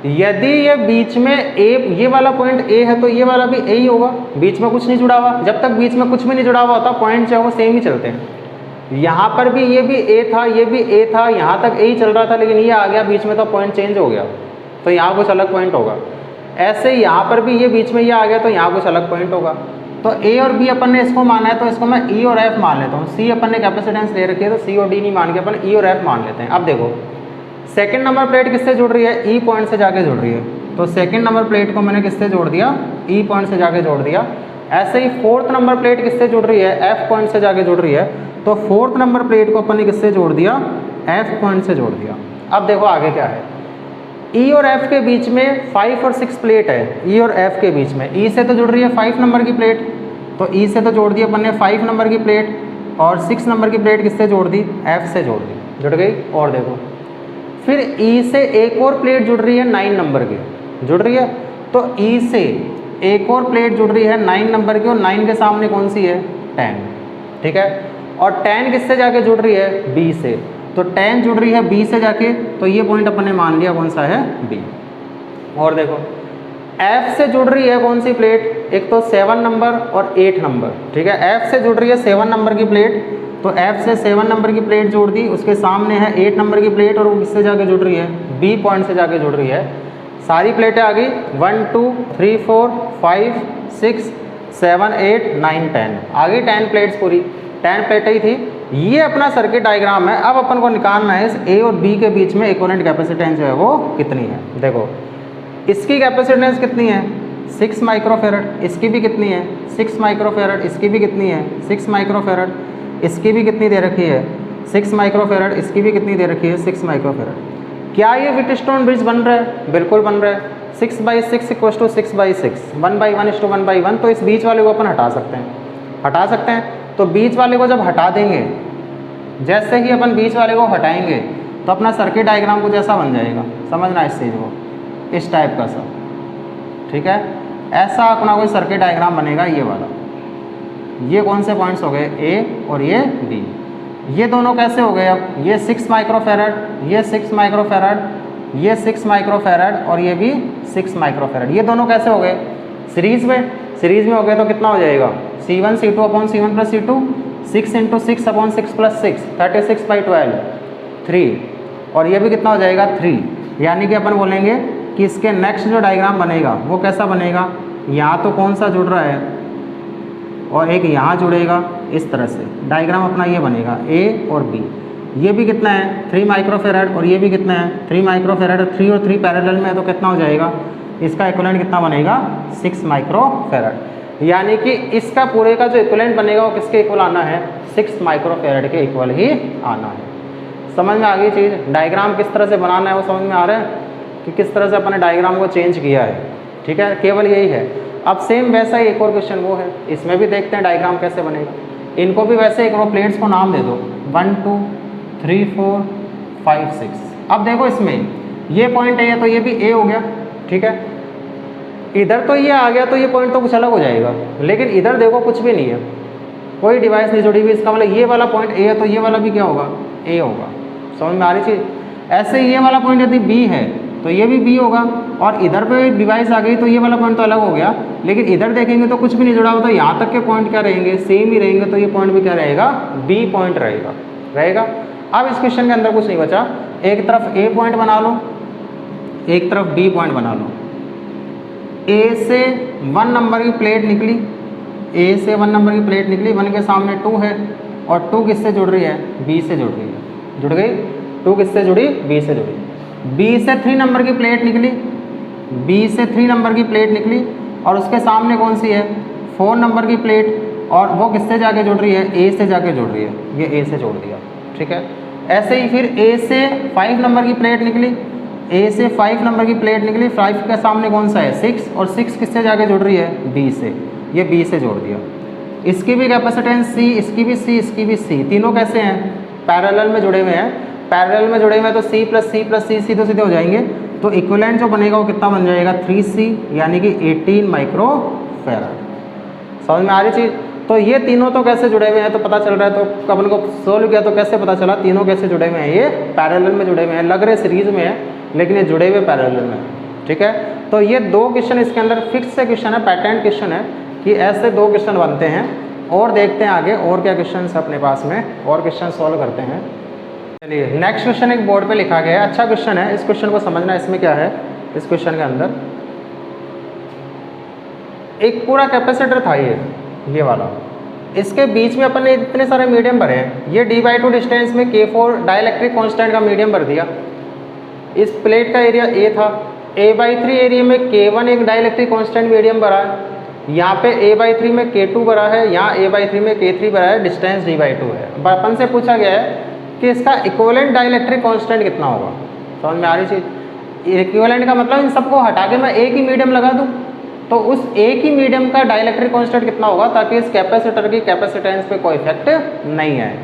Speaker 1: यदि ये बीच में ए, ये वाला पॉइंट ए है तो ये वाला भी ए ही होगा, बीच में कुछ नहीं जुड़ा हुआ। जब तक बीच में कुछ भी नहीं जुड़ा हुआ होता पॉइंट जो है वो सेम ही चलते हैं। यहाँ पर भी ये भी ए था, ये भी ए था, यहाँ तक ए ही चल रहा था, लेकिन ये आ गया बीच में तो पॉइंट चेंज हो गया, तो यहाँ कुछ अलग पॉइंट होगा। ऐसे ही यहाँ पर भी ये बीच में ये आ गया तो यहाँ कुछ अलग पॉइंट होगा। तो ए और बी अपन ने इसको माना है तो इसको मैं ई और एफ मान लेता हूँ। सी अपन ने कैपेसिटेंस ले रखी है तो सी और डी नहीं मान के अपन ई और एफ मान लेते हैं। अब देखो सेकंड नंबर प्लेट किससे जुड़ रही है, ई पॉइंट से जाके जुड़ रही है, तो सेकंड नंबर प्लेट को मैंने किससे जोड़ दिया, ई पॉइंट से जाके जोड़ दिया। ऐसे ही फोर्थ नंबर प्लेट किससे जुड़ रही है, एफ पॉइंट से जाके जुड़ रही है, तो फोर्थ नंबर प्लेट को अपन ने किससे जोड़ दिया, एफ पॉइंट से जोड़ दिया। अब देखो आगे क्या है, ई और एफ के बीच में 5 और 6 प्लेट है, ई और एफ के बीच में। ई से तो जुड़ रही है 5 नंबर की प्लेट, तो ई से तो जोड़ दी अपन ने 5 नंबर की प्लेट, और 6 नंबर की प्लेट किससे जोड़ दी, एफ से जोड़ दी, जुड़ गई। और देखो फिर ई से एक और प्लेट जुड़ रही है 9 नंबर की, जुड़ रही है, तो ई से एक और प्लेट जुड़ रही है 9 नंबर की, और 9 के सामने कौन सी है, 10, ठीक है। और 10 किससे जाके जुड़ रही है, बी से, तो 10 जुड़ रही है बी से जाके, तो ये पॉइंट अपन ने मान लिया कौन सा है, बी। और देखो एफ से जुड़ रही है कौन सी प्लेट, एक तो 7 नंबर और 8 नंबर, ठीक है। एफ से जुड़ रही है 7 नंबर की प्लेट, तो एफ से 7 नंबर की प्लेट जोड़ दी, उसके सामने है 8 नंबर की प्लेट और वो किससे जाके जुड़ रही है, बी पॉइंट से जाके जुड़ रही है। सारी प्लेटें आ गई 1 2 3 4 5 6 7 8 9 10, आ गई 10 प्लेट्स पूरी, 10 प्लेटें ही थी। ये अपना सर्किट डायग्राम है। अब अपन को निकालना है इस ए और बी के बीच में इक्विवेलेंट कैपेसिटेंस जो है वो कितनी है। देखो इसकी कैपेसिटेंस कितनी है 6 माइक्रोफेरड, इसकी भी कितनी है 6 माइक्रोफेरड, इसकी भी कितनी है 6 माइक्रोफेरड, इसकी भी कितनी दे रखी है 6 माइक्रोफेरड, इसकी भी कितनी दे रखी है 6 माइक्रोफेरड। क्या ये व्हीटस्टोन ब्रिज बन रहा है, बिल्कुल बन रहा है। 6/6 इक्वल्स टू 6/6, 1/1:1/1, तो इस बीच वाले को अपन हटा सकते हैं, हटा सकते हैं। तो बीच वाले को जब हटा देंगे, जैसे ही अपन बीच वाले को हटाएंगे तो अपना सर्किट डायग्राम कुछ ऐसा बन जाएगा, समझना इस चीज़ को, इस टाइप का सा, ठीक है। ऐसा अपना कोई सर्किट डायग्राम बनेगा ये वाला। ये कौन से पॉइंट्स हो गए, ए और ये बी। ये दोनों कैसे हो गए, अब ये 6 माइक्रोफेरड, ये 6 माइक्रोफेरड, ये 6 माइक्रोफेरड और ये भी 6 माइक्रोफेरड, ये दोनों कैसे हो गए, सीरीज में। सीरीज में हो गए तो कितना हो जाएगा, C1 C2 upon C1 plus C2, 6 × 6 upon 6 plus 6, 36/12, 3, और ये भी कितना हो जाएगा 3। यानी कि अपन बोलेंगे कि इसके नेक्स्ट जो डायग्राम बनेगा वो कैसा बनेगा, यहाँ तो कौन सा जुड़ रहा है और एक यहाँ जुड़ेगा, इस तरह से डायग्राम अपना ये बनेगा ए और बी। ये भी कितना है 3 माइक्रोफेरड और ये भी कितना है 3 माइक्रोफेरड, 3 और 3 पैरेलल में है तो कितना हो जाएगा, इसका इक्विवेलेंट कितना बनेगा 6 माइक्रोफेरड। यानी कि इसका पूरे का जो इक्विवेलेंट बनेगा वो किसके इक्वल आना है, 6 माइक्रोफेरड के इक्वल ही आना है। समझ में आ गई चीज़, डायग्राम किस तरह से बनाना है वो समझ में आ रहा है कि किस तरह से अपने डायग्राम को चेंज किया है, ठीक है। केवल यही है। अब सेम वैसा ही एक और क्वेश्चन वो है, इसमें भी देखते हैं डायग्राम कैसे बनेगा। इनको भी वैसे एक और प्लेट्स को नाम दे दो 1 2 3 4 5 6। अब देखो इसमें ये पॉइंट ए है तो ये भी ए हो गया, ठीक है। इधर तो ये आ गया तो ये पॉइंट तो कुछ अलग हो जाएगा, लेकिन इधर देखो कुछ भी नहीं है, कोई डिवाइस नहीं जुड़ी हुई, इसका मतलब ये वाला पॉइंट ए है तो ये वाला भी क्या होगा, ए होगा। समझ में आ रही चीज़। ऐसे ये वाला पॉइंट यदि बी है तो ये भी बी होगा, और इधर पे एक डिवाइस आ गई तो ये वाला पॉइंट तो अलग हो गया, लेकिन इधर देखेंगे तो कुछ भी नहीं जुड़ा हुआ, तो यहाँ तक के पॉइंट क्या रहेंगे, सेम ही रहेंगे, तो ये पॉइंट भी क्या रहेगा, बी पॉइंट रहेगा। अब इस क्वेश्चन के अंदर कुछ नहीं बचा, एक तरफ ए पॉइंट बना लो, एक तरफ बी पॉइंट बना लो। ए से 1 नंबर की प्लेट निकली, ए से 1 नंबर की प्लेट निकली, 1 के सामने 2 है, और 2 किससे जुड़ रही है, बी से जुड़ रही है, जुड़ गई। 2 किससे जुड़ी, बी से जुड़ी। बी से 3 नंबर की प्लेट निकली, बी से 3 नंबर की प्लेट निकली, और उसके सामने कौन सी है 4 नंबर की प्लेट, और वो किससे जाके जुड़ रही है, ए से जाके जुड़ रही है, ये ए से जोड़ दिया, ठीक है। ऐसे ही फिर ए से 5 नंबर की प्लेट निकली, ए से 5 नंबर की प्लेट निकली, 5 के सामने कौन सा है 6, और 6 किससे जाके जुड़ रही है, बी से, ये बी से जोड़ दिया। इसकी भी कैपेसिटेंस सी, इसकी भी सी, इसकी भी सी, तीनों कैसे हैं, पैरेलल में जुड़े हुए हैं। पैरेलल में जुड़े हुए हैं तो C प्लस C सीधे सीधे हो जाएंगे, तो इक्विवेलेंट जो बनेगा वो कितना बन जाएगा 3C, यानी कि 18 माइक्रोफेरड। समझ में आ रही चीज़। तो ये तीनों तो कैसे जुड़े हुए हैं तो पता चल रहा है, तो अपन को सोल्व किया तो कैसे पता चला, तीनों कैसे जुड़े हुए हैं, ये पैरेलल में जुड़े हुए हैं, लग रहे सीरीज में है लेकिन ये जुड़े हुए पैरेलल में, ठीक है। तो ये 2 क्वेश्चन इसके अंदर फिक्स से क्वेश्चन है, पैटर्न क्वेश्चन है कि ऐसे 2 क्वेश्चन बनते हैं। और देखते हैं आगे और क्या क्वेश्चन अपने पास में, और क्वेश्चन सॉल्व करते हैं। चलिए नेक्स्ट क्वेश्चन एक बोर्ड पे लिखा गया है, अच्छा क्वेश्चन है, इस क्वेश्चन को समझना। इसमें क्या है, इस क्वेश्चन के अंदर एक पूरा कैपेसिटर था ये वाला, इसके बीच में अपन ने इतने सारे मीडियम भरे हैं। ये d/2 डिस्टेंस में K4 डाइलेक्ट्रिक कांस्टेंट का मीडियम भर दिया। इस प्लेट का एरिया A था, A/3 एरिया में K1 एक डाइलेक्ट्रिक कांस्टेंट मीडियम भरा है, यहाँ पे A/3 में K2 भरा है, यहाँ A/3 में K3 भरा है, डिस्टेंस d/2 है। अपन से पूछा गया है कि इसका इक्विवेलेंट डाइलेक्ट्रिक कांस्टेंट कितना होगा। समझ में आ रही चीज़। इक्विवेलेंट का मतलब इन सबको हटा के मैं एक ही मीडियम लगा दूँ, तो उस एक ही मीडियम का डाइलेक्ट्रिक कांस्टेंट कितना होगा, ताकि इस कैपेसिटर की कैपेसिटेंस पे कोई इफेक्ट नहीं है।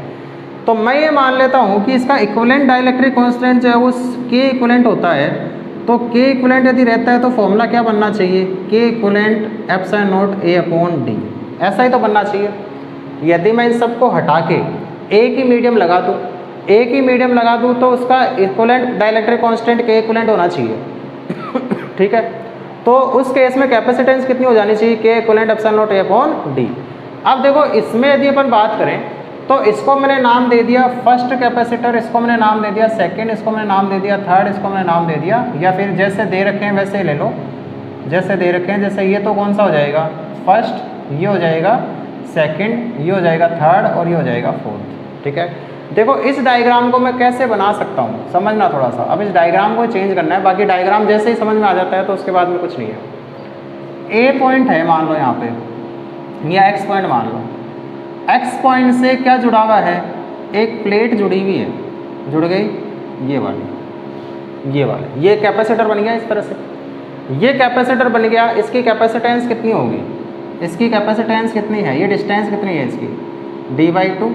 Speaker 1: तो मैं ये मान लेता हूँ कि इसका इक्विवेलेंट डाइलेक्ट्रिक कांस्टेंट जो है वो K इक्विवेलेंट होता है। तो K इक्विवेलेंट यदि रहता है तो फॉर्मूला क्या बनना चाहिए, K इक्विवेलेंट ε0 A/d, ऐसा ही तो बनना चाहिए। यदि मैं इन सबको हटा के एक ही मीडियम लगा दूँ एक ही मीडियम लगा दूँ तो उसका इक्विवेलेंट डाइलेक्ट्रिक कांस्टेंट के इक्विवेलेंट होना चाहिए। ठीक है, तो उस केस में कैपेसिटेंस कितनी हो जानी चाहिए, के equivalent epsilon naught A upon D. अब देखो इसमें यदि अपन बात करें तो इसको मैंने नाम दे दिया फर्स्ट कैपेसिटर, इसको मैंने नाम दे दिया सेकंड, इसको मैंने नाम दे दिया थर्ड, इसको मैंने नाम दे दिया, या फिर जैसे दे रखे हैं वैसे ले लो, जैसे दे रखे हैं। जैसे ये तो कौन सा हो जाएगा फर्स्ट, ये हो जाएगा सेकंड, ये हो जाएगा थर्ड और ये हो जाएगा फोर्थ। ठीक है, देखो इस डायग्राम को मैं कैसे बना सकता हूँ, समझना थोड़ा सा। अब इस डायग्राम को चेंज करना है, बाकी डायग्राम जैसे ही समझ में आ जाता है तो उसके बाद में कुछ नहीं है। ए पॉइंट है मान लो यहाँ पे, या एक्स पॉइंट मान लो। एक्स पॉइंट से क्या जुड़ा हुआ है, एक प्लेट जुड़ी हुई है, जुड़ गई ये वाली, ये वाली, ये कैपेसिटर बन गया इस तरह से। ये कैपेसिटर बन गया, इसकी कैपेसिटेंस कितनी होगी, इसकी कैपेसिटेंस कितनी है, ये डिस्टेंस कितनी है इसकी, d/2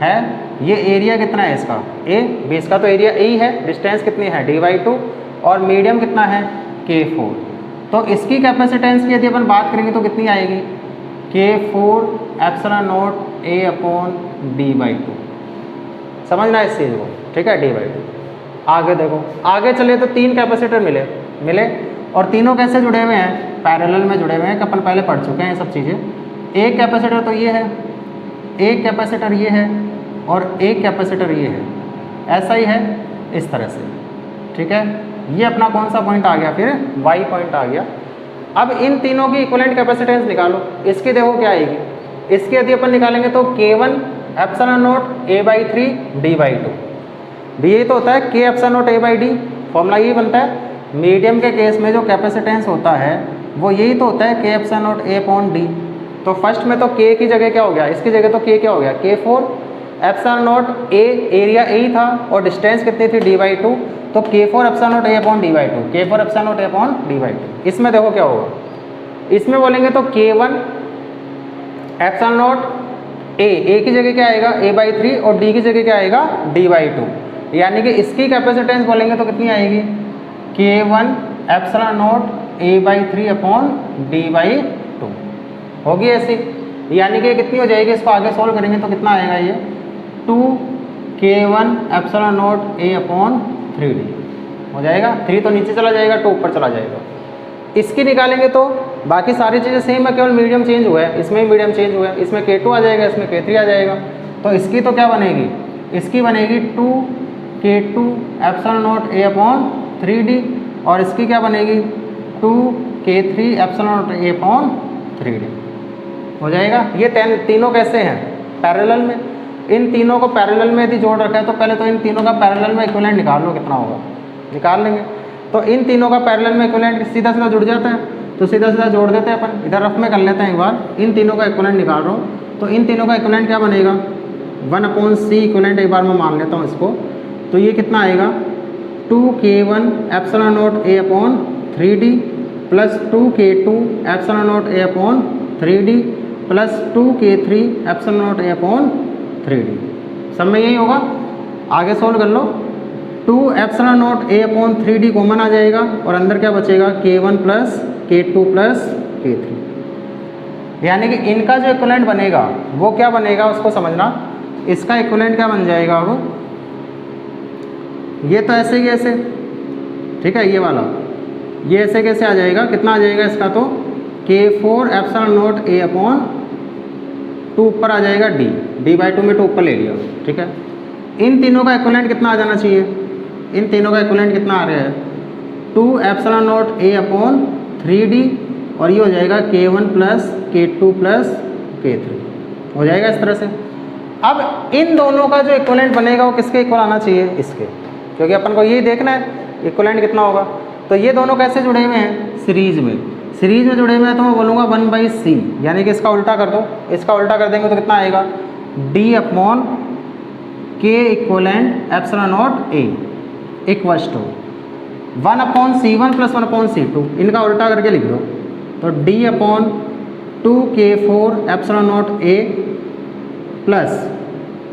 Speaker 1: है। ये एरिया कितना है इसका, ए, बेस का तो एरिया ए ही है, डिस्टेंस कितनी है d/2, और मीडियम कितना है K4। तो इसकी कैपेसिटेंस की यदि अपन बात करेंगे तो कितनी आएगी, K4 epsilon naught A upon d/2। समझना इस चीज़ को, ठीक है, d/2। आगे देखो, आगे चले तो 3 कैपेसिटर मिले और तीनों कैसे जुड़े हुए हैं, पैरेलल में जुड़े हुए हैं, कि अपन पहले पढ़ चुके हैं ये सब चीज़ें। एक कैपेसिटर तो ये है, एक कैपेसिटर ये है और एक कैपेसिटर ये है, ऐसा ही है इस तरह से। ठीक है, ये अपना कौन सा पॉइंट आ गया, फिर y पॉइंट आ गया। अब इन तीनों की इक्विवेलेंट कैपेसिटेंस निकालो। इसकी देखो क्या आएगी, इसकी यदि अपन निकालेंगे तो K1 epsilon not A/3 d/2। यही तो होता है K epsilon not A/d, formula यही बनता है। मीडियम के केस में जो कैपेसिटेंस होता है वो यही तो होता है K epsilon naught A upon d। तो फर्स्ट में तो K की जगह क्या हो गया, इसकी जगह तो K क्या हो गया, K4 epsilon naught A, area A ही था और डिस्टेंस कितनी थी d/2, तो K4 epsilon naught A upon d/2, K4 epsilon naught A upon d/2। इसमें देखो क्या होगा, इसमें बोलेंगे तो K1 एप्सिलॉन नॉट A की जगह क्या आएगा A/3 और D की जगह क्या आएगा d/2, यानी कि इसकी कैपेसिटेंस बोलेंगे तो कितनी आएगी, K1 epsilon not A/3 upon d/2 होगी ऐसी। यानी कि कितनी हो जाएगी, इसको आगे सोल्व करेंगे तो कितना आएगा, ये 2K1 epsilon naught A upon 3D हो जाएगा। 3 तो नीचे चला जाएगा, 2 ऊपर चला जाएगा। इसकी निकालेंगे तो बाकी सारी चीज़ें सेम है, केवल मीडियम चेंज हुआ है, इसमें भी मीडियम चेंज हुआ है, इसमें K2 आ जाएगा, इसमें K3 आ जाएगा। तो इसकी तो क्या बनेगी, इसकी बनेगी 2K2 epsilon naught A upon 3D, और इसकी क्या बनेगी 2K3 epsilon naught A upon 3D हो जाएगा। ये तीनों कैसे हैं, पैरेलल में। इन तीनों को पैरेलल में यदि जोड़ रखा है तो पहले तो इन तीनों का पैरेलल में इक्विवेलेंट निकाल लो, कितना होगा निकाल लेंगे। तो इन तीनों का पैरेलल में इक्विवेलेंट सीधा सीधा जुड़ जाता है, तो सीधा सीधा जोड़ देते हैं अपन। इधर रफ में कर लेते हैं एक बार, इन तीनों का इक्विवेलेंट निकाल रहा हूँ। तो इन तीनों का इक्विवेलेंट क्या बनेगा, 1/c इक्विवेलेंट एक बार मैं मान लेता हूँ इसको। तो ये कितना आएगा 2K1 epsilon naught A upon 3D plus 2K2 epsilon naught A upon 3D plus 2K3 epsilon naught A upon 3D। सब में यही होगा, आगे सोल्व कर लो। 2 epsilon naught A upon 3D common आ जाएगा और अंदर क्या बचेगा, K1 plus K2 plus K3। यानी कि इनका जो इक्विवेलेंट बनेगा वो क्या बनेगा उसको समझना। इसका इक्विवेलेंट क्या बन जाएगा, अब ये तो ऐसे ही ऐसे, ठीक है, ये वाला ये ऐसे कैसे आ जाएगा, कितना आ जाएगा इसका, तो K4 epsilon naught A upon 2 ऊपर आ जाएगा d/2 में 2 ऊपर ले लिया, ठीक है। इन तीनों का इक्विवेलेंट कितना आ जाना चाहिए, इन तीनों का इक्विवेलेंट कितना आ रहा है 2 epsilon naught A upon 3D, और ये हो जाएगा K1 plus K2 plus K3 हो जाएगा इस तरह से। अब इन दोनों का जो इक्विवेलेंट बनेगा वो किसके इक्वल आना चाहिए, इसके, क्योंकि अपन को यही देखना है इक्विवेलेंट कितना होगा। तो ये दोनों कैसे जुड़े हुए हैं, सीरीज में, सीरीज में जुड़े हुए हैं। तो मैं बोलूँगा 1/c, यानी कि इसका उल्टा कर दो, इसका उल्टा कर देंगे तो कितना आएगा D upon K equivalent epsilon naught A equals to 1/C1 plus 1/C2, इनका उल्टा करके लिख दो। तो D upon 2K4 epsilon naught A plus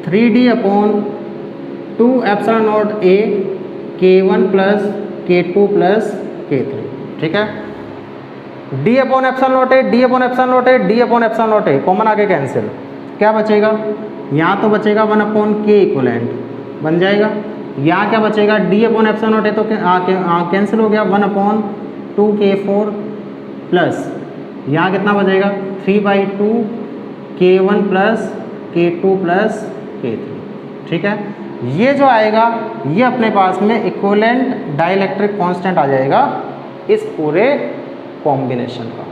Speaker 1: 3D upon 2 epsilon naught A K1 plus K2 plus K3, ठीक है। D upon epsilon naught A, D upon epsilon naught A, D upon epsilon naught A common आके cancel, क्या बचेगा, यहाँ तो बचेगा 1/K equivalent, बन जाएगा। यहाँ क्या बचेगा, डी अपॉन एप्सिलॉन नॉट है तो कैंसिल हो गया, 1/2K4 प्लस यहाँ कितना बचेगा 3/2 K1 plus K2 plus K3। ठीक है, ये जो आएगा ये अपने पास में इक्विवेलेंट डाइलेक्ट्रिक कांस्टेंट आ जाएगा इस पूरे कॉम्बिनेशन का।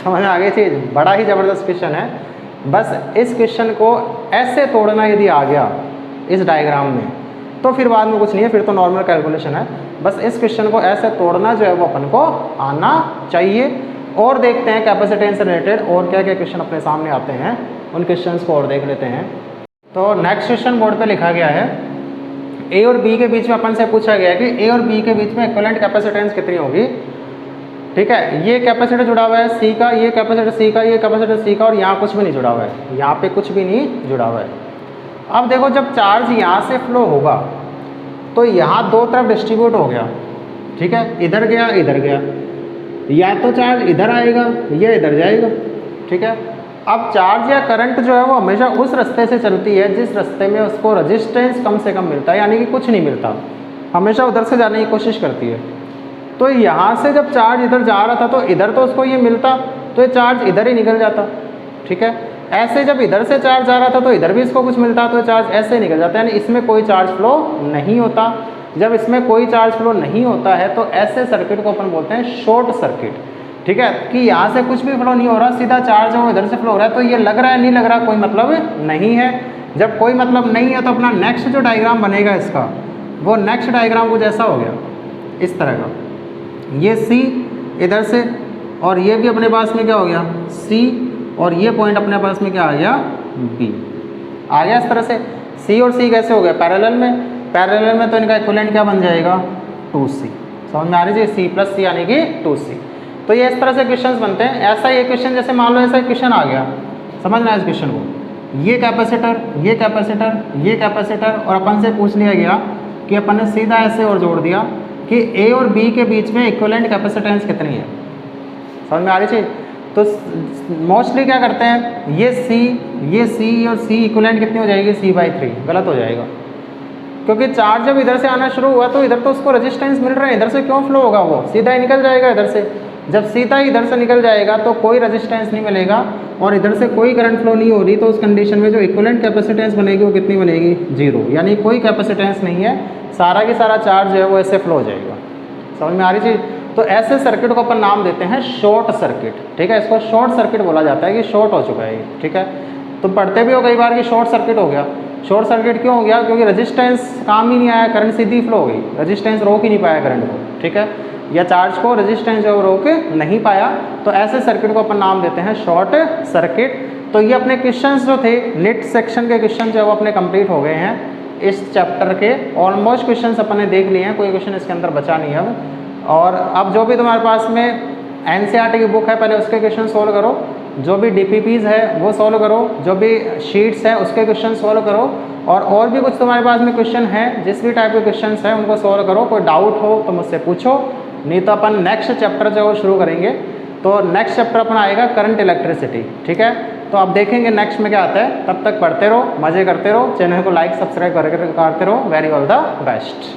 Speaker 1: समझ में आ गई चीज़, बड़ा ही ज़बरदस्त क्वेश्चन है। बस इस क्वेश्चन को ऐसे तोड़ना यदि आ गया इस डायग्राम में तो फिर बाद में कुछ नहीं है, फिर तो नॉर्मल कैलकुलेशन है। बस इस क्वेश्चन को ऐसे तोड़ना जो है वो अपन को आना चाहिए। और देखते हैं कैपेसिटेंस से रिलेटेड और क्या क्या क्वेश्चन अपने सामने आते हैं, उन क्वेश्चंस को और देख लेते हैं। तो नेक्स्ट क्वेश्चन बोर्ड पे लिखा गया है, ए और बी के बीच में अपन से पूछा गया है कि ए और बी के बीच में इक्विवेलेंट कैपेसिटेंस कितनी होगी। ठीक है, ये कैपेसिटर जुड़ा हुआ है सी का, ये कैपेसिटर सी का, ये कैपेसिटर सी का, और यहाँ कुछ भी नहीं जुड़ा हुआ है, यहाँ पे कुछ भी नहीं जुड़ा हुआ है। अब देखो जब चार्ज यहाँ से फ्लो होगा तो यहाँ दो तरफ डिस्ट्रीब्यूट हो गया। ठीक है, इधर गया इधर गया, या तो चार्ज इधर आएगा या इधर जाएगा। ठीक है, अब चार्ज या करंट जो है वो हमेशा उस रास्ते से चलती है जिस रास्ते में उसको रेजिस्टेंस कम से कम मिलता है, यानी कि कुछ नहीं मिलता, हमेशा उधर से जाने की कोशिश करती है। तो यहाँ से जब चार्ज इधर जा रहा था तो इधर तो उसको ये मिलता, तो ये चार्ज इधर ही निकल जाता। ठीक है, ऐसे जब इधर से चार्ज आ रहा था तो इधर भी इसको कुछ मिलता, तो चार्ज ऐसे निकल जाता है, यानी इसमें कोई चार्ज फ्लो नहीं होता। जब इसमें कोई चार्ज फ्लो नहीं होता है तो ऐसे सर्किट को अपन बोलते हैं शॉर्ट सर्किट। ठीक है, कि यहाँ से कुछ भी फ्लो नहीं हो रहा, सीधा चार्ज है वो इधर से फ्लो हो रहा है, तो ये लग रहा है नहीं लग रहा, कोई मतलब नहीं है। जब कोई मतलब नहीं है तो अपना नेक्स्ट जो डायग्राम बनेगा इसका, वो नेक्स्ट डायग्राम कुछ ऐसा हो गया इस तरह का, ये सी इधर से, और ये भी अपने पास में क्या हो गया सी, और ये पॉइंट अपने पास में क्या आ गया बी आ गया। इस तरह से सी और सी कैसे हो गया पैरेलल में, पैरेलल में तो इनका इक्विवेलेंट क्या बन जाएगा 2C। समझ में आ रही है, सी प्लस सी यानी कि 2C। तो ये इस तरह से क्वेश्चंस बनते हैं। ऐसा ये क्वेश्चन जैसे मान लो ऐसा क्वेश्चन आ गया, समझना है इस क्वेश्चन को, ये कैपेसिटर ये कैपेसिटर ये कैपेसिटर, और अपन से पूछ लिया गया कि अपन ने सीधा ऐसे और जोड़ दिया कि ए और बी के बीच में इक्विवेलेंट कैपेसिटेंस कितनी है। समझ में आ रही चीज़। तो मोस्टली क्या करते हैं, ये सी और सी इक्विवेलेंट कितनी हो जाएगी C/3, गलत हो जाएगा, क्योंकि चार्ज जब इधर से आना शुरू हुआ तो इधर तो उसको रेजिस्टेंस मिल रहा है, इधर से क्यों फ्लो होगा, वो सीधा ही निकल जाएगा इधर से। जब सीधा इधर से निकल जाएगा तो कोई रेजिस्टेंस नहीं मिलेगा और इधर से कोई करंट फ्लो नहीं हो रही, तो उस कंडीशन में जो इक्विवेलेंट कैपेसिटेंस बनेगी वो कितनी बनेगी 0, यानी कोई कैपेसिटेंस नहीं है, सारा की सारा चार्ज जो है वो ऐसे फ्लो हो जाएगा। समझ में आ रही चीज़। तो ऐसे सर्किट को अपन नाम देते हैं शॉर्ट सर्किट। ठीक है, इसको शॉर्ट सर्किट बोला जाता है कि शॉर्ट हो चुका है ये। ठीक है, तो पढ़ते भी हो कई बार कि शॉर्ट सर्किट हो गया। शॉर्ट सर्किट क्यों हो गया, क्योंकि रेजिस्टेंस काम ही नहीं आया, करंट सीधी फ्लो हो गई, रेजिस्टेंस रोक ही नहीं पाया करंट को। ठीक है, या चार्ज को रेजिस्टेंस जो रोक नहीं पाया, तो ऐसे सर्किट को अपन नाम देते हैं शॉर्ट सर्किट। तो ये अपने क्वेश्चंस जो थे नेट सेक्शन के क्वेश्चन जो वो अपने कंप्लीट हो गए हैं इस चैप्टर के। ऑलमोस्ट क्वेश्चंस अपन ने देख लिए हैं, कोई क्वेश्चन इसके अंदर बचा नहीं है अब। और अब जो भी तुम्हारे पास में NCERT की बुक है पहले उसके क्वेश्चन सोल्व करो, जो भी DPPs है वो सोल्व करो, जो भी शीट्स है उसके क्वेश्चन सोल्व करो, और भी कुछ तुम्हारे पास में क्वेश्चन है जिस भी टाइप के क्वेश्चन हैं उनको सोल्व करो। कोई डाउट हो तो मुझसे पूछो, नहीं तो अपन नेक्स्ट चैप्टर जो है शुरू करेंगे। तो नेक्स्ट चैप्टर अपन आएगा करंट इलेक्ट्रिसिटी। ठीक है, तो अब देखेंगे नेक्स्ट में क्या आता है। तब तक पढ़ते रहो, मज़े करते रहो, चैनल को लाइक सब्सक्राइब करते रहो। Very all the best.